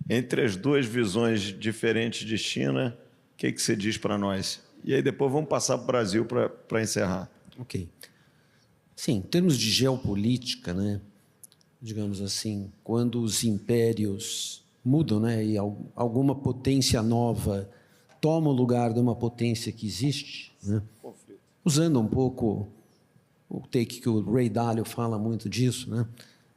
entre as duas visões diferentes de China, o que você diz para nós? E aí depois vamos passar para o Brasil para encerrar. Ok. Sim, em termos de geopolítica, né, digamos assim, quando os impérios mudam, né, e alguma potência nova toma o lugar de uma potência que existe, né, usando um pouco o take que o Ray Dalio fala muito disso, né,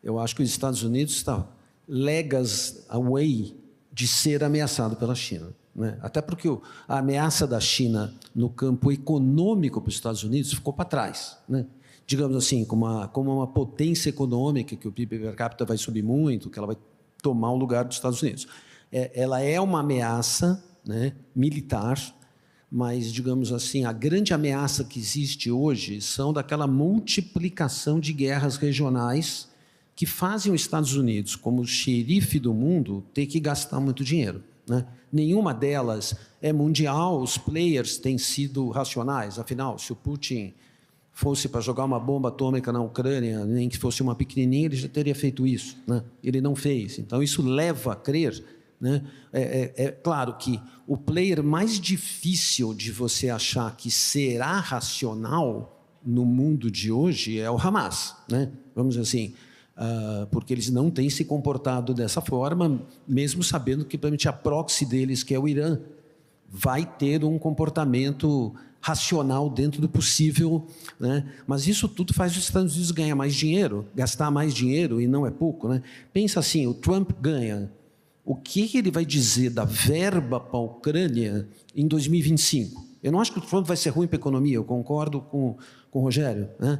eu acho que os Estados Unidos está legas away de ser ameaçado pela China, né? Até porque a ameaça da China no campo econômico para os Estados Unidos ficou para trás, né? Digamos assim, como uma potência econômica, que o PIB per capita vai subir muito, que ela vai tomar o lugar dos Estados Unidos. Ela é uma ameaça, né, militar, mas, digamos assim, a grande ameaça que existe hoje são daquela multiplicação de guerras regionais que fazem os Estados Unidos, como xerife do mundo, ter que gastar muito dinheiro, né? Nenhuma delas é mundial, os players têm sido racionais. Afinal, se o Putin fosse para jogar uma bomba atômica na Ucrânia, nem que fosse uma pequenininha, ele já teria feito isso, né? Ele não fez. Então, isso leva a crer, né? É claro que o player mais difícil de você achar que será racional no mundo de hoje é o Hamas, né? Vamos dizer assim, porque eles não têm se comportado dessa forma, mesmo sabendo que, provavelmente, a proxy deles, que é o Irã, vai ter um comportamento racional dentro do possível, né? Mas isso tudo faz os Estados Unidos ganhar mais dinheiro, gastar mais dinheiro, e não é pouco, né? Pensa assim, o Trump ganha. O que ele vai dizer da verba para a Ucrânia em 2025? Eu não acho que o Trump vai ser ruim para a economia, eu concordo com o Rogério, né?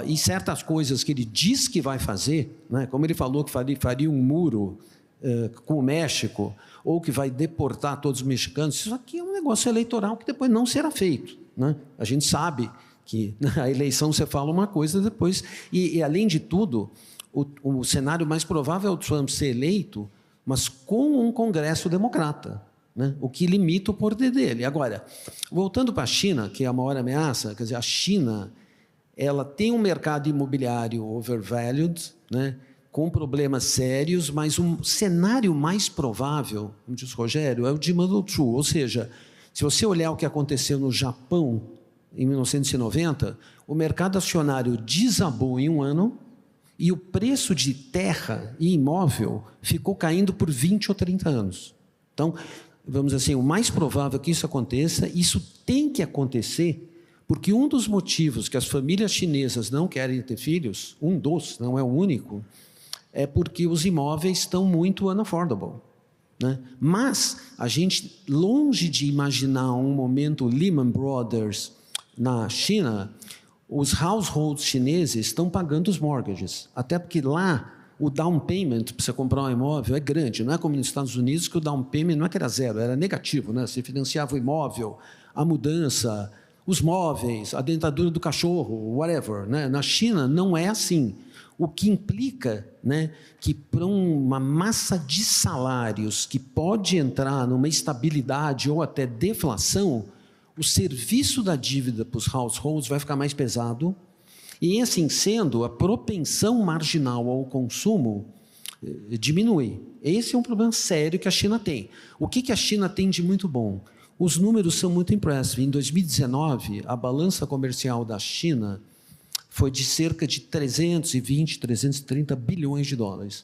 E certas coisas que ele diz que vai fazer, né? Como ele falou que faria um muro com o México, ou que vai deportar todos os mexicanos, isso aqui é um negócio eleitoral que depois não será feito, né? A gente sabe que a eleição você fala uma coisa depois, e além de tudo, o cenário mais provável é o Trump ser eleito, mas com um Congresso democrata, né? O que limita o poder dele. Agora, voltando para a China, que é a maior ameaça, quer dizer, a China, ela tem um mercado imobiliário overvalued, né, com problemas sérios, mas um cenário mais provável, como diz o Rogério, é o demand true, ou seja, se você olhar o que aconteceu no Japão em 1990, o mercado acionário desabou em um ano e o preço de terra e imóvel ficou caindo por 20 ou 30 anos. Então, vamos dizer assim, o mais provável que isso aconteça, isso tem que acontecer, porque um dos motivos que as famílias chinesas não querem ter filhos, não é o único, é porque os imóveis estão muito unaffordable, né? Mas a gente, longe de imaginar um momento Lehman Brothers na China, os households chineses estão pagando os mortgages, até porque lá o down payment para você comprar um imóvel é grande, não é como nos Estados Unidos que o down payment não é que era zero, era negativo, né? Você financiava o imóvel, a mudança, os móveis, a dentadura do cachorro, whatever, né? Na China não é assim, o que implica, né, que para uma massa de salários que pode entrar numa estabilidade ou até deflação, o serviço da dívida para os households vai ficar mais pesado e, assim sendo, a propensão marginal ao consumo diminui. Esse é um problema sério que a China tem. O que a China tem de muito bom? Os números são muito impressos. Em 2019, a balança comercial da China foi de cerca de 320, 330 bilhões de dólares.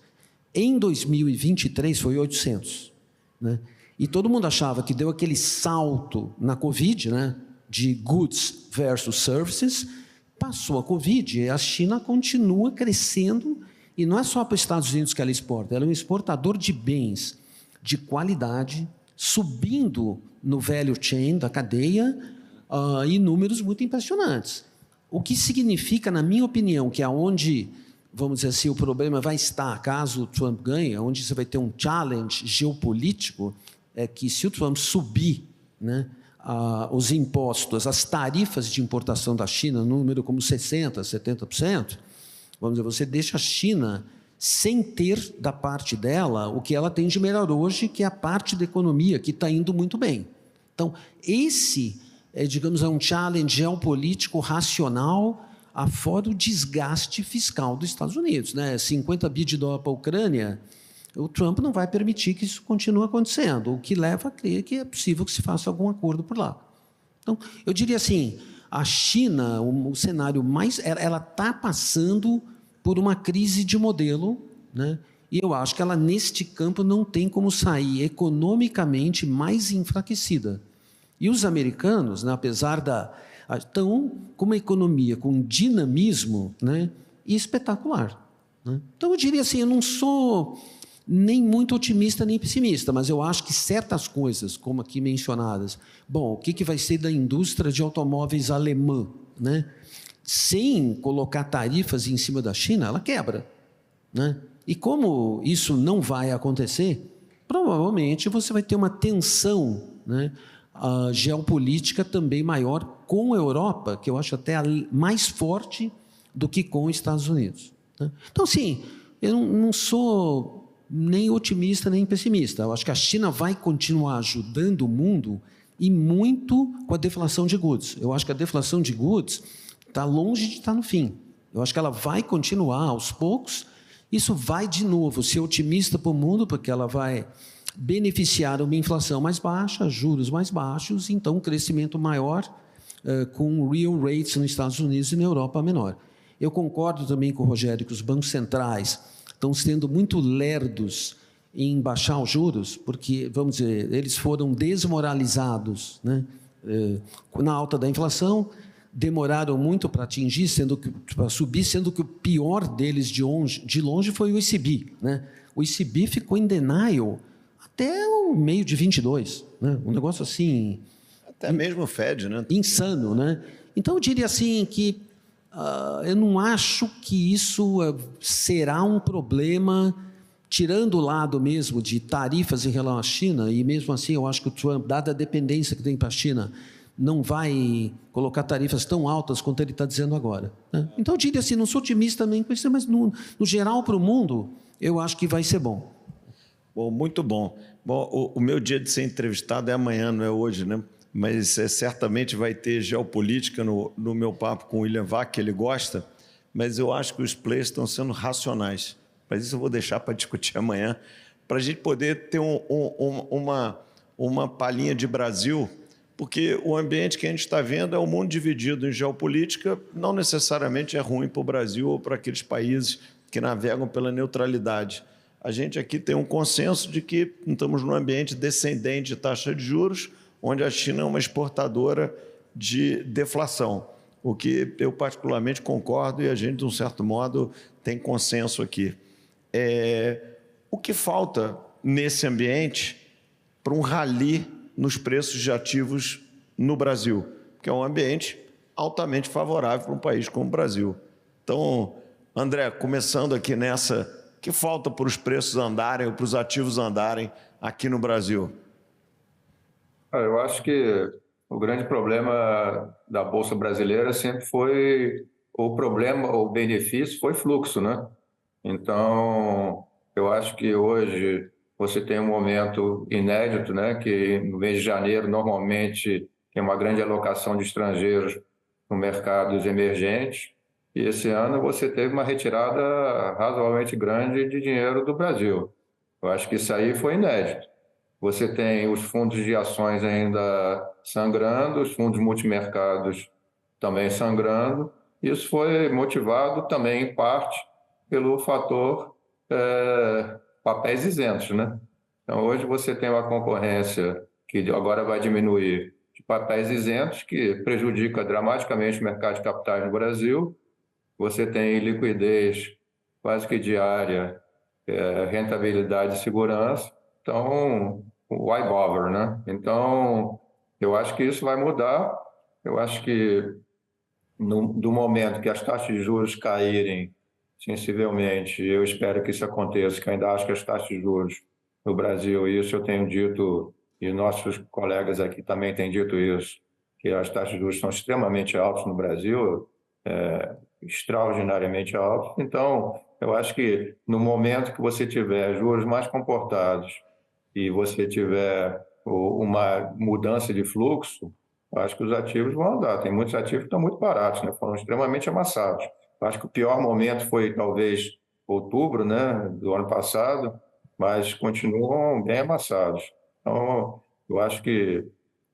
Em 2023, foi 800, né? E todo mundo achava que deu aquele salto na Covid, né, de goods versus services, passou a Covid e a China continua crescendo, e não é só para os Estados Unidos que ela exporta, ela é um exportador de bens de qualidade, subindo no value chain da cadeia, em números muito impressionantes. O que significa, na minha opinião, que aonde, vamos dizer assim, o problema vai estar, caso o Trump ganhe, onde você vai ter um challenge geopolítico, é que se o Trump subir, né, os impostos, as tarifas de importação da China, num número como 60%, 70%, vamos dizer, você deixa a China sem ter da parte dela o que ela tem de melhor hoje, que é a parte da economia, que está indo muito bem. Então, esse, digamos, é um challenge geopolítico racional, afora o desgaste fiscal dos Estados Unidos, né? 50 bi de dólar para a Ucrânia, o Trump não vai permitir que isso continue acontecendo, o que leva a crer que é possível que se faça algum acordo por lá. Então, eu diria assim, a China, o cenário mais... Ela está passando por uma crise de modelo, né? E eu acho que ela, neste campo, não tem como sair economicamente mais enfraquecida. E os americanos, né, apesar estão com uma economia com dinamismo, né, espetacular, né? Então, eu diria assim, eu não sou nem muito otimista nem pessimista, mas eu acho que certas coisas, como aqui mencionadas, bom, o que vai ser da indústria de automóveis alemã, né? Sem colocar tarifas em cima da China, ela quebra, né? E como isso não vai acontecer, provavelmente você vai ter uma tensão, né, geopolítica também maior com a Europa, que eu acho até mais forte do que com os Estados Unidos, né? Então, sim, eu não sou nem otimista nem pessimista. Eu acho que a China vai continuar ajudando o mundo e muito com a deflação de goods. Eu acho que a deflação de goods está longe de estar no fim. Eu acho que ela vai continuar aos poucos. Isso vai, de novo, ser otimista para o mundo, porque ela vai beneficiar uma inflação mais baixa, juros mais baixos, então um crescimento maior, com real rates nos Estados Unidos e na Europa menor. Eu concordo também com o Rogério que os bancos centrais estão sendo muito lerdos em baixar os juros, porque, vamos dizer, eles foram desmoralizados, né, na alta da inflação, demoraram muito para atingir, para subir, sendo que o pior deles de longe foi o ECB, né? O ECB ficou em denial até o meio de 22, né? Um negócio assim... Até mesmo o Fed, né? Insano, né? Então, eu diria assim que eu não acho que isso será um problema, tirando o lado mesmo de tarifas em relação à China, e mesmo assim eu acho que o Trump, dada a dependência que tem para a China, não vai colocar tarifas tão altas quanto ele está dizendo agora, né? Então, eu diria assim, não sou otimista nem com isso, mas no geral, para o mundo, eu acho que vai ser bom. Bom, muito bom. Bom, o meu dia de ser entrevistado é amanhã, não é hoje, né? Mas certamente vai ter geopolítica no meu papo com o William Vac, que ele gosta, mas eu acho que os players estão sendo racionais. Mas isso eu vou deixar para discutir amanhã, para a gente poder ter uma palhinha de Brasil, porque o ambiente que a gente está vendo é um mundo dividido em geopolítica, não necessariamente é ruim para o Brasil ou para aqueles países que navegam pela neutralidade. A gente aqui tem um consenso de que estamos num ambiente descendente de taxa de juros, onde a China é uma exportadora de deflação, o que eu particularmente concordo e a gente, de um certo modo, tem consenso aqui. O que falta nesse ambiente para um rally nos preços de ativos no Brasil, que é um ambiente altamente favorável para um país como o Brasil. Então, André, começando aqui nessa, o que falta para os preços andarem ou para os ativos andarem aqui no Brasil? Eu acho que o grande problema da Bolsa Brasileira sempre foi o benefício foi fluxo, né? Então, eu acho que hoje você tem um momento inédito, né? Que no mês de janeiro, normalmente, tem uma grande alocação de estrangeiros no mercados emergentes, e esse ano você teve uma retirada razoavelmente grande de dinheiro do Brasil. Eu acho que isso aí foi inédito. Você tem os fundos de ações ainda sangrando, os fundos multimercados também sangrando. Isso foi motivado também, em parte, pelo fator papéis isentos, né? Então, hoje você tem uma concorrência que agora vai diminuir de papéis isentos, que prejudica dramaticamente o mercado de capitais no Brasil. Você tem liquidez quase que diária, rentabilidade e segurança. Então, why bother, né? Então, eu acho que isso vai mudar. Eu acho que do momento que as taxas de juros caírem sensivelmente, eu espero que isso aconteça, que ainda acho que as taxas de juros no Brasil, isso eu tenho dito, e nossos colegas aqui também têm dito isso, que as taxas de juros são extremamente altas no Brasil, extraordinariamente altas. Então, Eu acho que no momento que você tiver juros mais comportados e você tiver uma mudança de fluxo, eu acho que os ativos vão andar. Tem muitos ativos que estão muito baratos, né? Foram extremamente amassados. Eu acho que o pior momento foi talvez outubro, né, do ano passado, mas continuam bem amassados. Então, eu acho que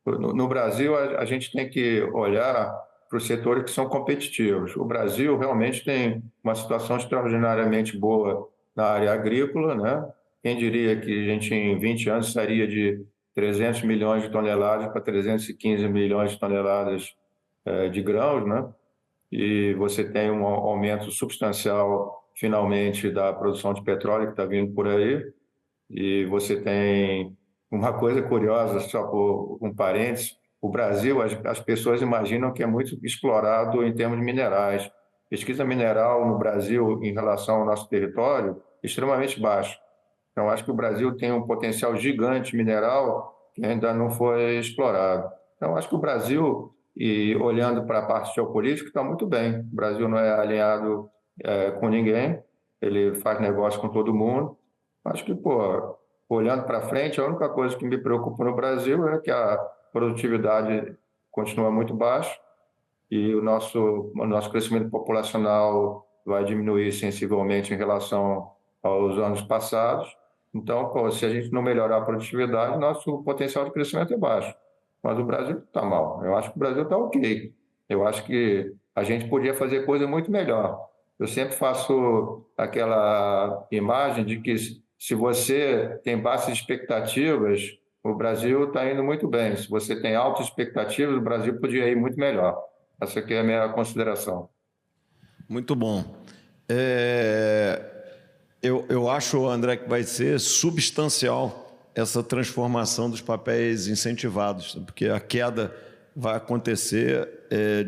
no Brasil a gente tem que olhar para os setores que são competitivos. O Brasil realmente tem uma situação extraordinariamente boa na área agrícola, né? Quem diria que a gente em 20 anos estaria de 300 milhões de toneladas para 315 milhões de toneladas de grãos, né? E você tem um aumento substancial, finalmente, da produção de petróleo que está vindo por aí, e você tem uma coisa curiosa, só por um parênteses, o Brasil, as pessoas imaginam que é muito explorado em termos de minerais. Pesquisa mineral no Brasil em relação ao nosso território é extremamente baixa. Então, acho que o Brasil tem um potencial gigante mineral que ainda não foi explorado. Então, acho que o Brasil, e olhando para a parte geopolítica, está muito bem. O Brasil não é alinhado com ninguém, ele faz negócio com todo mundo. Acho que, pô, olhando para frente, a única coisa que me preocupa no Brasil é que a produtividade continua muito baixa e o nosso crescimento populacional vai diminuir sensivelmente em relação aos anos passados. Então, pô, se a gente não melhorar a produtividade, nosso potencial de crescimento é baixo. Mas o Brasil está mal. Eu acho que o Brasil está ok. Eu acho que a gente podia fazer coisa muito melhor. Eu sempre faço aquela imagem de que se você tem baixas expectativas, o Brasil está indo muito bem. Se você tem altas expectativas, o Brasil podia ir muito melhor. Essa aqui é a minha consideração. Muito bom. Eu acho, André, que vai ser substancial essa transformação dos papéis incentivados, porque a queda vai acontecer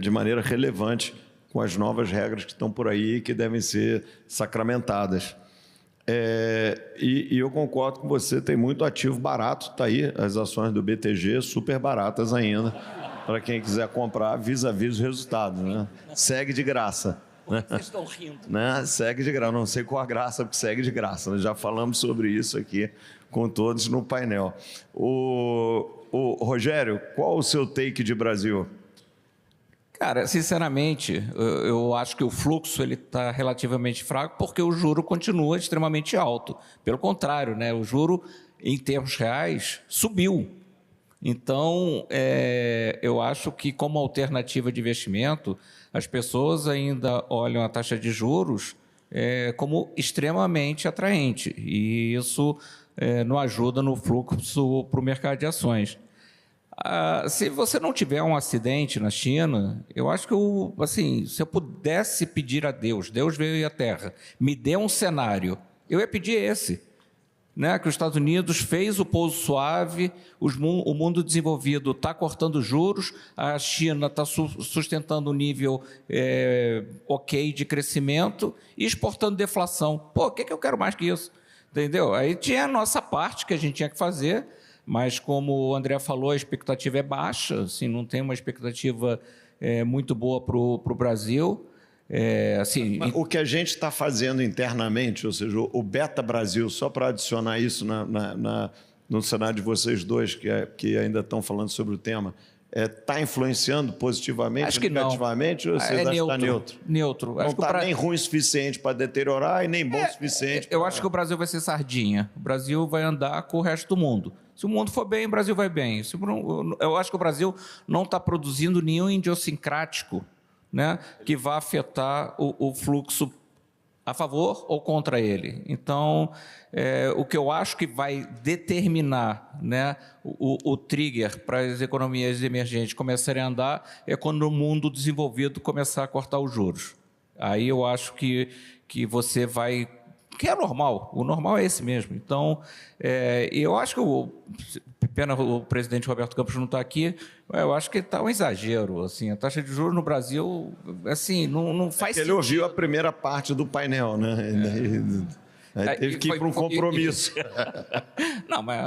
de maneira relevante com as novas regras que estão por aí que devem ser sacramentadas. E eu concordo com você, tem muito ativo barato, está aí as ações do BTG, super baratas ainda, para quem quiser comprar, vis-a-vis os resultados, né? Segue de graça. Vocês estão rindo. Né? Segue de graça, não sei qual a graça, porque segue de graça. Nós já falamos sobre isso aqui com todos no painel. O Rogério, qual o seu take de Brasil? Cara, sinceramente, eu acho que o fluxo ele está relativamente fraco porque o juro continua extremamente alto. Pelo contrário, né, o juro, em termos reais, subiu. Então, eu acho que, como alternativa de investimento, as pessoas ainda olham a taxa de juros como extremamente atraente. E isso não ajuda no fluxo para o mercado de ações. Se você não tiver um acidente na China, eu acho que, assim, se eu pudesse pedir a Deus, Deus veio à Terra, me dê um cenário, eu ia pedir esse, né? Que os Estados Unidos fez o pouso suave, o mundo desenvolvido está cortando juros, a China está sustentando um nível ok de crescimento e exportando deflação. Pô, o que eu quero mais que isso? Entendeu? Aí tinha a nossa parte que a gente tinha que fazer, mas como o André falou, a expectativa é baixa, assim, não tem uma expectativa muito boa para o Brasil. Assim, o que a gente está fazendo internamente, ou seja, o Beta Brasil, só para adicionar isso no cenário de vocês dois, que ainda estão falando sobre o tema, está influenciando positivamente, acho que negativamente, não. Ou vocês acham que está neutro? Neutro. Não está nem ruim o suficiente para deteriorar e nem bom o suficiente. Eu acho que o Brasil vai ser sardinha. O Brasil vai andar com o resto do mundo. Se o mundo for bem, o Brasil vai bem. Eu acho que o Brasil não está produzindo nenhum idiosincrático, né, que vá afetar o fluxo a favor ou contra ele. Então, o que eu acho que vai determinar, né, o trigger para as economias emergentes começarem a andar é quando o mundo desenvolvido começar a cortar os juros. Aí eu acho que você vai... que é normal, o normal é esse mesmo. Então, eu acho que pena o presidente Roberto Campos não está aqui, eu acho que está um exagero. Assim, a taxa de juros no Brasil assim, não faz sentido. Ele ouviu a primeira parte do painel, né? Aí teve que ir para um compromisso. Não, mas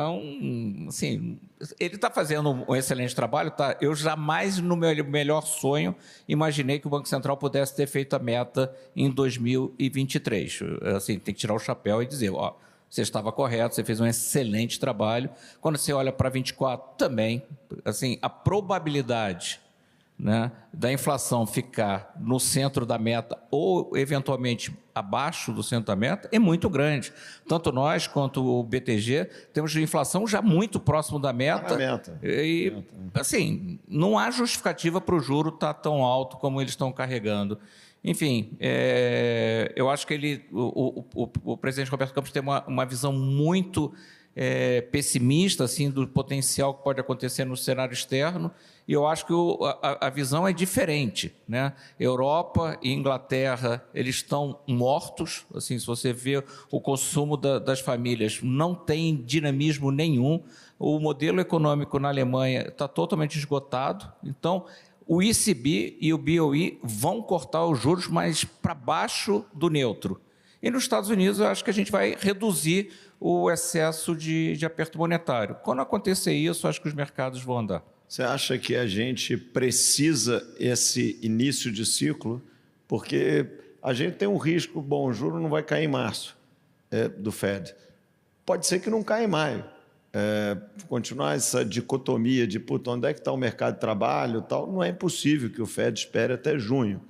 assim, ele está fazendo um excelente trabalho. Tá? Eu jamais, no meu melhor sonho, imaginei que o Banco Central pudesse ter feito a meta em 2023. Assim, tem que tirar o chapéu e dizer, ó, você estava correto, você fez um excelente trabalho. Quando você olha para 24, também, assim, a probabilidade, né, da inflação ficar no centro da meta ou, eventualmente, abaixo do centro da meta é muito grande. Tanto nós quanto o BTG temos inflação já muito próximo da meta. E, assim, não há justificativa para o juro estar tão alto como eles estão carregando. Enfim, eu acho que o presidente Roberto Campos tem uma visão muito pessimista assim, do potencial que pode acontecer no cenário externo, e eu acho que a visão é diferente, né? Europa e Inglaterra, eles estão mortos, assim, se você vê o consumo das famílias, não tem dinamismo nenhum, o modelo econômico na Alemanha está totalmente esgotado, então o ECB e o BOE vão cortar os juros, mas para baixo do neutro. E nos Estados Unidos, eu acho que a gente vai reduzir o excesso de aperto monetário. Quando acontecer isso, acho que os mercados vão andar. Você acha que a gente precisa esse início de ciclo? Porque a gente tem um risco, bom, o juro não vai cair em março do Fed. Pode ser que não caia em maio. Continuar essa dicotomia de onde é que está o mercado de trabalho, tal, não é impossível que o Fed espere até junho.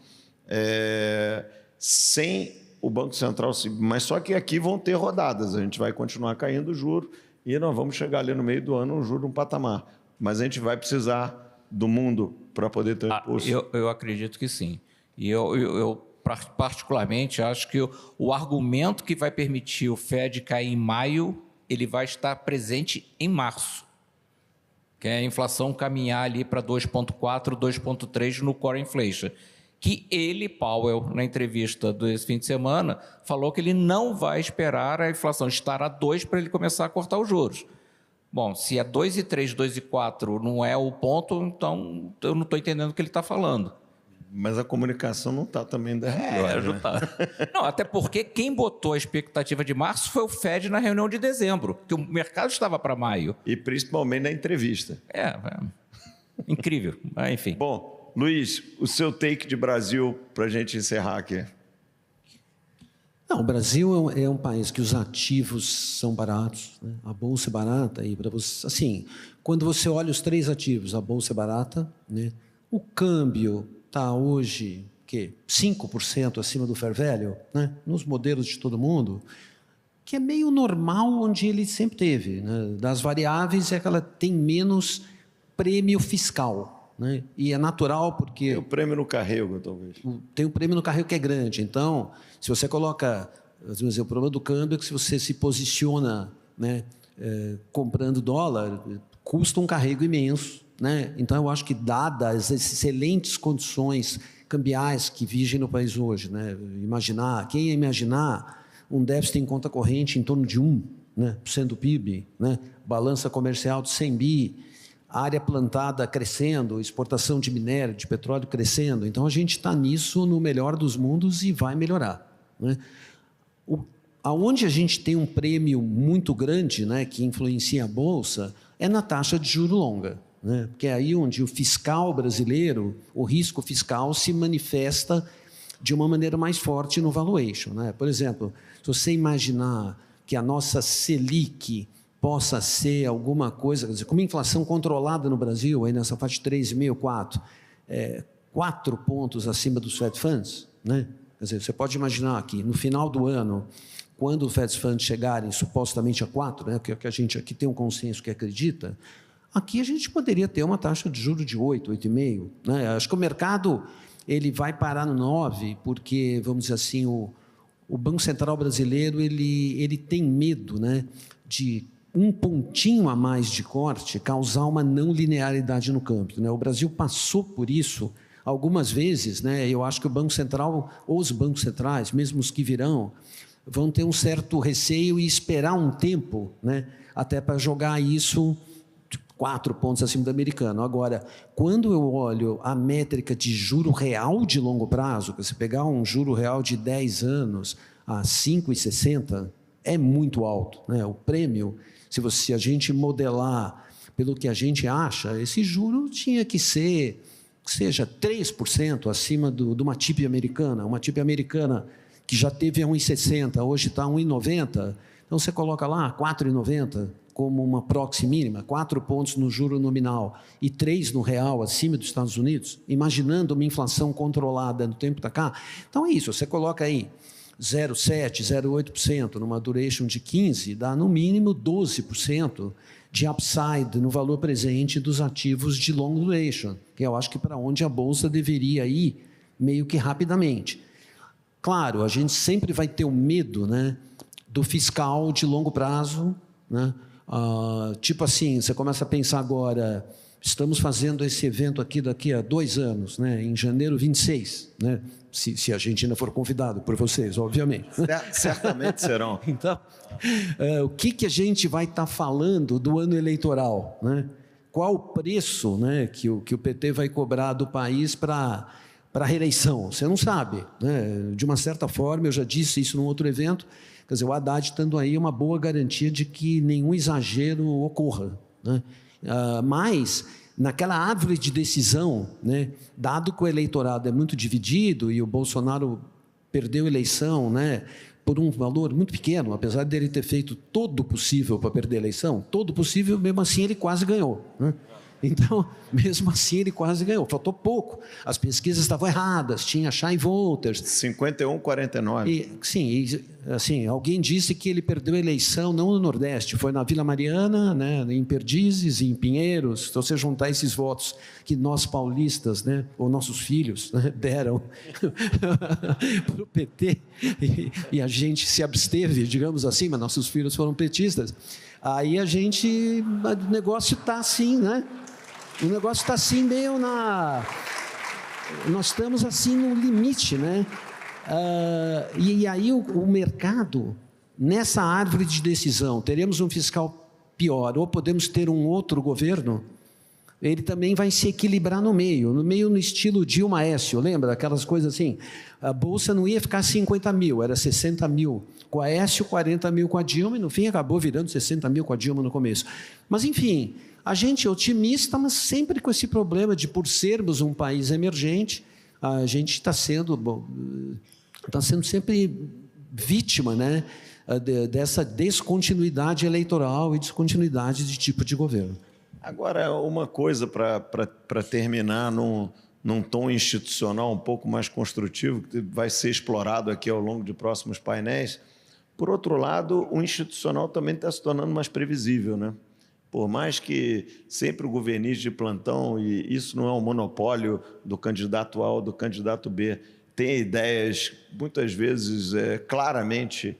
Sem o Banco Central, mas só que aqui vão ter rodadas, a gente vai continuar caindo o juro e nós vamos chegar ali no meio do ano um juro, um patamar. Mas a gente vai precisar do mundo para poder ter um impulso. Eu acredito que sim. E eu particularmente acho que o argumento que vai permitir o Fed cair em maio, ele vai estar presente em março, que é a inflação caminhar ali para 2,4, 2,3 no core inflation, que ele, Powell, na entrevista desse fim de semana, falou que ele não vai esperar a inflação estar a 2 para ele começar a cortar os juros. Bom, se é 2,3, 2,4 não é o ponto, então eu não estou entendendo o que ele está falando. Mas a comunicação não está também da melhor, né? Tá. Não, até porque quem botou a expectativa de março foi o Fed na reunião de dezembro, que o mercado estava para maio. E principalmente na entrevista. Incrível, mas enfim. Bom, Luiz, o seu take de Brasil para a gente encerrar aqui. Não, o Brasil é um país que os ativos são baratos, né? A bolsa é barata e para você, assim, quando você olha os 3 ativos, a bolsa é barata, né? O câmbio está hoje 5% acima do fair value, né? Nos modelos de todo mundo, que é meio normal onde ele sempre teve, né? Das variáveis é que ela tem menos prêmio fiscal, né? E é natural porque... Tem o prêmio no carrego, talvez. Tem um prêmio no carrego que é grande. Então, se você coloca... o problema do câmbio é que se você se posiciona, né, comprando dólar, custa um carrego imenso, né? Então, eu acho que, dadas as excelentes condições cambiais que vigem no país hoje, né, quem ia imaginar um déficit em conta corrente em torno de 1%, né, do PIB, né, balança comercial de 100 bi, área plantada crescendo, exportação de minério, de petróleo crescendo. Então, a gente está nisso no melhor dos mundos e vai melhorar, né? Aonde a gente tem um prêmio muito grande, né, que influencia a Bolsa, é na taxa de juro longa, né? Porque é aí onde o fiscal brasileiro, o risco fiscal se manifesta de uma maneira mais forte no valuation, né? Por exemplo, se você imaginar que a nossa Selic possa ser alguma coisa, quer dizer, com uma inflação controlada no Brasil, aí nessa faixa de 3,5, 4, 4 pontos acima dos Fed Funds, né? Quer dizer, você pode imaginar que no final do ano, quando os Fed Funds chegarem supostamente a 4, né, que a gente aqui tem um consenso que acredita, aqui a gente poderia ter uma taxa de juros de 8, 8,5, né? Acho que o mercado ele vai parar no 9, porque, vamos dizer assim, o Banco Central brasileiro ele tem medo, né, de um pontinho a mais de corte causar uma não linearidade no câmbio, né? O Brasil passou por isso algumas vezes, né? Eu acho que o Banco Central, ou os bancos centrais, mesmo os que virão, vão ter um certo receio e esperar um tempo, né, até para jogar isso 4 pontos acima do americano. Agora, quando eu olho a métrica de juro real de longo prazo, que você pegar um juro real de 10 anos a 5,60, é muito alto, né? O prêmio, se a gente modelar pelo que a gente acha, esse juro tinha que ser, seja 3% acima de uma TIP americana. Uma TIP americana que já teve a 1,60, hoje está a 1,90. Então, você coloca lá 4,90 como uma proxy mínima, 4 pontos no juro nominal e 3 no real, acima dos Estados Unidos, imaginando uma inflação controlada no tempo da cá. Então, é isso, você coloca aí 0,7%, 0,8% numa duration de 15, dá no mínimo 12% de upside no valor presente dos ativos de long duration, que eu acho que para onde a Bolsa deveria ir meio que rapidamente. Claro, a gente sempre vai ter o medo, né, do fiscal de longo prazo, né? Tipo assim, você começa a pensar agora, estamos fazendo esse evento aqui daqui a 2 anos, né, em janeiro 26, né, se a gente ainda for convidado por vocês, obviamente. Certamente serão. Então, o que a gente vai estar falando do ano eleitoral, né? Qual o preço, né, que o PT vai cobrar do país para a reeleição? Você não sabe, né? De uma certa forma, eu já disse isso num outro evento, quer dizer, o Haddad estando aí é uma boa garantia de que nenhum exagero ocorra, né? Mas, naquela árvore de decisão, né, dado que o eleitorado é muito dividido e o Bolsonaro perdeu a eleição, né, por um valor muito pequeno, apesar dele ter feito todo o possível para perder a eleição, todo o possível, mesmo assim ele quase ganhou, né? Então, mesmo assim, ele quase ganhou. Faltou pouco. As pesquisas estavam erradas, tinha shy voters. 51-49. Sim, assim, alguém disse que ele perdeu a eleição não no Nordeste, foi na Vila Mariana, né, em Perdizes, em Pinheiros. Então, você juntar esses votos que nós paulistas, né, ou nossos filhos, né, deram para o PT, e a gente se absteve, digamos assim, mas nossos filhos foram petistas. Aí o negócio está assim, né? O negócio está assim meio nós estamos assim no limite, né? E aí o mercado, nessa árvore de decisão, teremos um fiscal pior ou podemos ter um outro governo, ele também vai se equilibrar no meio no estilo Dilma Aécio, lembra? Aquelas coisas assim, a Bolsa não ia ficar 50 mil, era 60 mil com a Aécio, 40 mil com a Dilma, e no fim acabou virando 60 mil com a Dilma no começo. Mas, enfim, a gente é otimista, mas sempre com esse problema de, por sermos um país emergente, a gente está sendo sempre vítima, né, dessa descontinuidade eleitoral e descontinuidade de tipo de governo. Agora, uma coisa para terminar num tom institucional um pouco mais construtivo, que vai ser explorado aqui ao longo de próximos painéis. Por outro lado, o institucional também está se tornando mais previsível, né? Por mais que sempre o governista de plantão, e isso não é um monopólio do candidato A ou do candidato B, tenha ideias, muitas vezes, claramente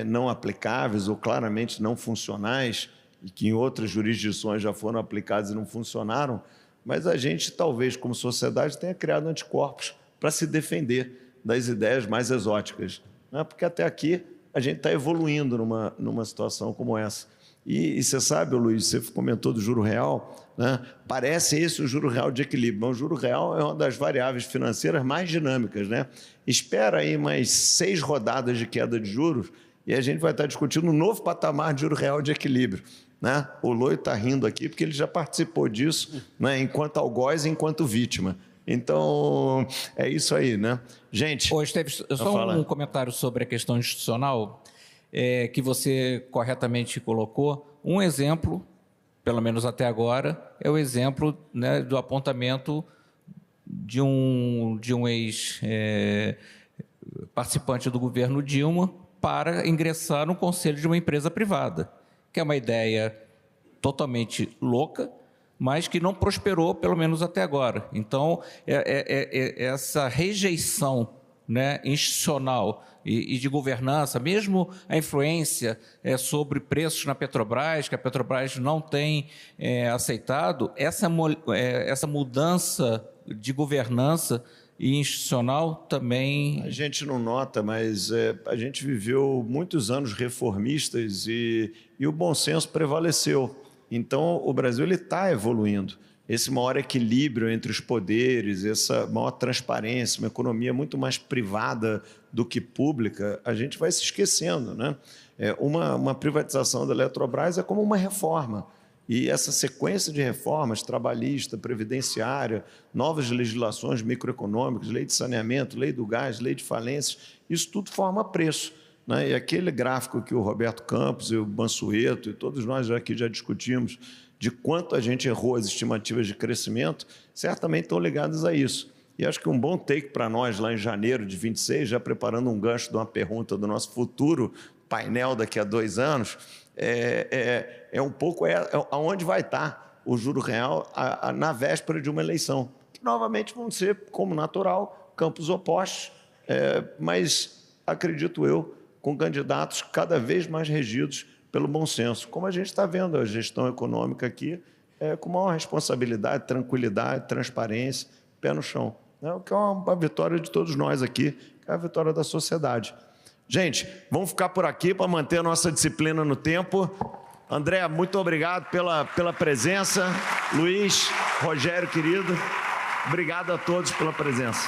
não aplicáveis ou claramente não funcionais, e que em outras jurisdições já foram aplicadas e não funcionaram, mas a gente, talvez, como sociedade, tenha criado anticorpos para se defender das ideias mais exóticas, né? Porque até aqui a gente está evoluindo numa situação como essa. E você sabe, Luiz, você comentou do juro real, né? Parece esse o juro real de equilíbrio, mas o juro real é uma das variáveis financeiras mais dinâmicas, né? Espera aí mais 6 rodadas de queda de juros e a gente vai estar discutindo um novo patamar de juro real de equilíbrio, né? O Loi está rindo aqui porque ele já participou disso, né? Enquanto algoz e enquanto vítima. Então, é isso aí, né? Gente... Ô, Esteves, só um comentário sobre a questão institucional, que você corretamente colocou. Um exemplo, pelo menos até agora, é o exemplo, né, do apontamento de um ex-participante do governo Dilma para ingressar no conselho de uma empresa privada, que é uma ideia totalmente louca, mas que não prosperou, pelo menos até agora. Então, essa rejeição, né, institucional e de governança, mesmo a influência sobre preços na Petrobras, que a Petrobras não tem aceitado, essa mudança de governança e institucional também... A gente não nota, mas a gente viveu muitos anos reformistas e o bom senso prevaleceu. Então, o Brasil está evoluindo. esse maior equilíbrio entre os poderes, essa maior transparência, uma economia muito mais privada do que pública, a gente vai se esquecendo, né? Uma privatização da Eletrobras é como uma reforma. E essa sequência de reformas, trabalhista, previdenciária, novas legislações microeconômicas, lei de saneamento, lei do gás, lei de falências, isso tudo forma preço, né? E aquele gráfico que o Roberto Campos e o Mansueto e todos nós aqui já discutimos, de quanto a gente errou as estimativas de crescimento, certamente estão ligadas a isso. E acho que um bom take para nós, lá em janeiro de 26, já preparando um gancho de uma pergunta do nosso futuro painel daqui a 2 anos, um pouco aonde vai estar o juro real na véspera de uma eleição, que novamente vão ser, como natural, campos opostos, mas, acredito eu, com candidatos cada vez mais regidos pelo bom senso, como a gente está vendo a gestão econômica aqui, com maior responsabilidade, tranquilidade, transparência, pé no chão, né? O que é uma vitória de todos nós aqui, que é a vitória da sociedade. Gente, vamos ficar por aqui para manter a nossa disciplina no tempo. André, muito obrigado pela presença. Luiz, Rogério, querido, obrigado a todos pela presença.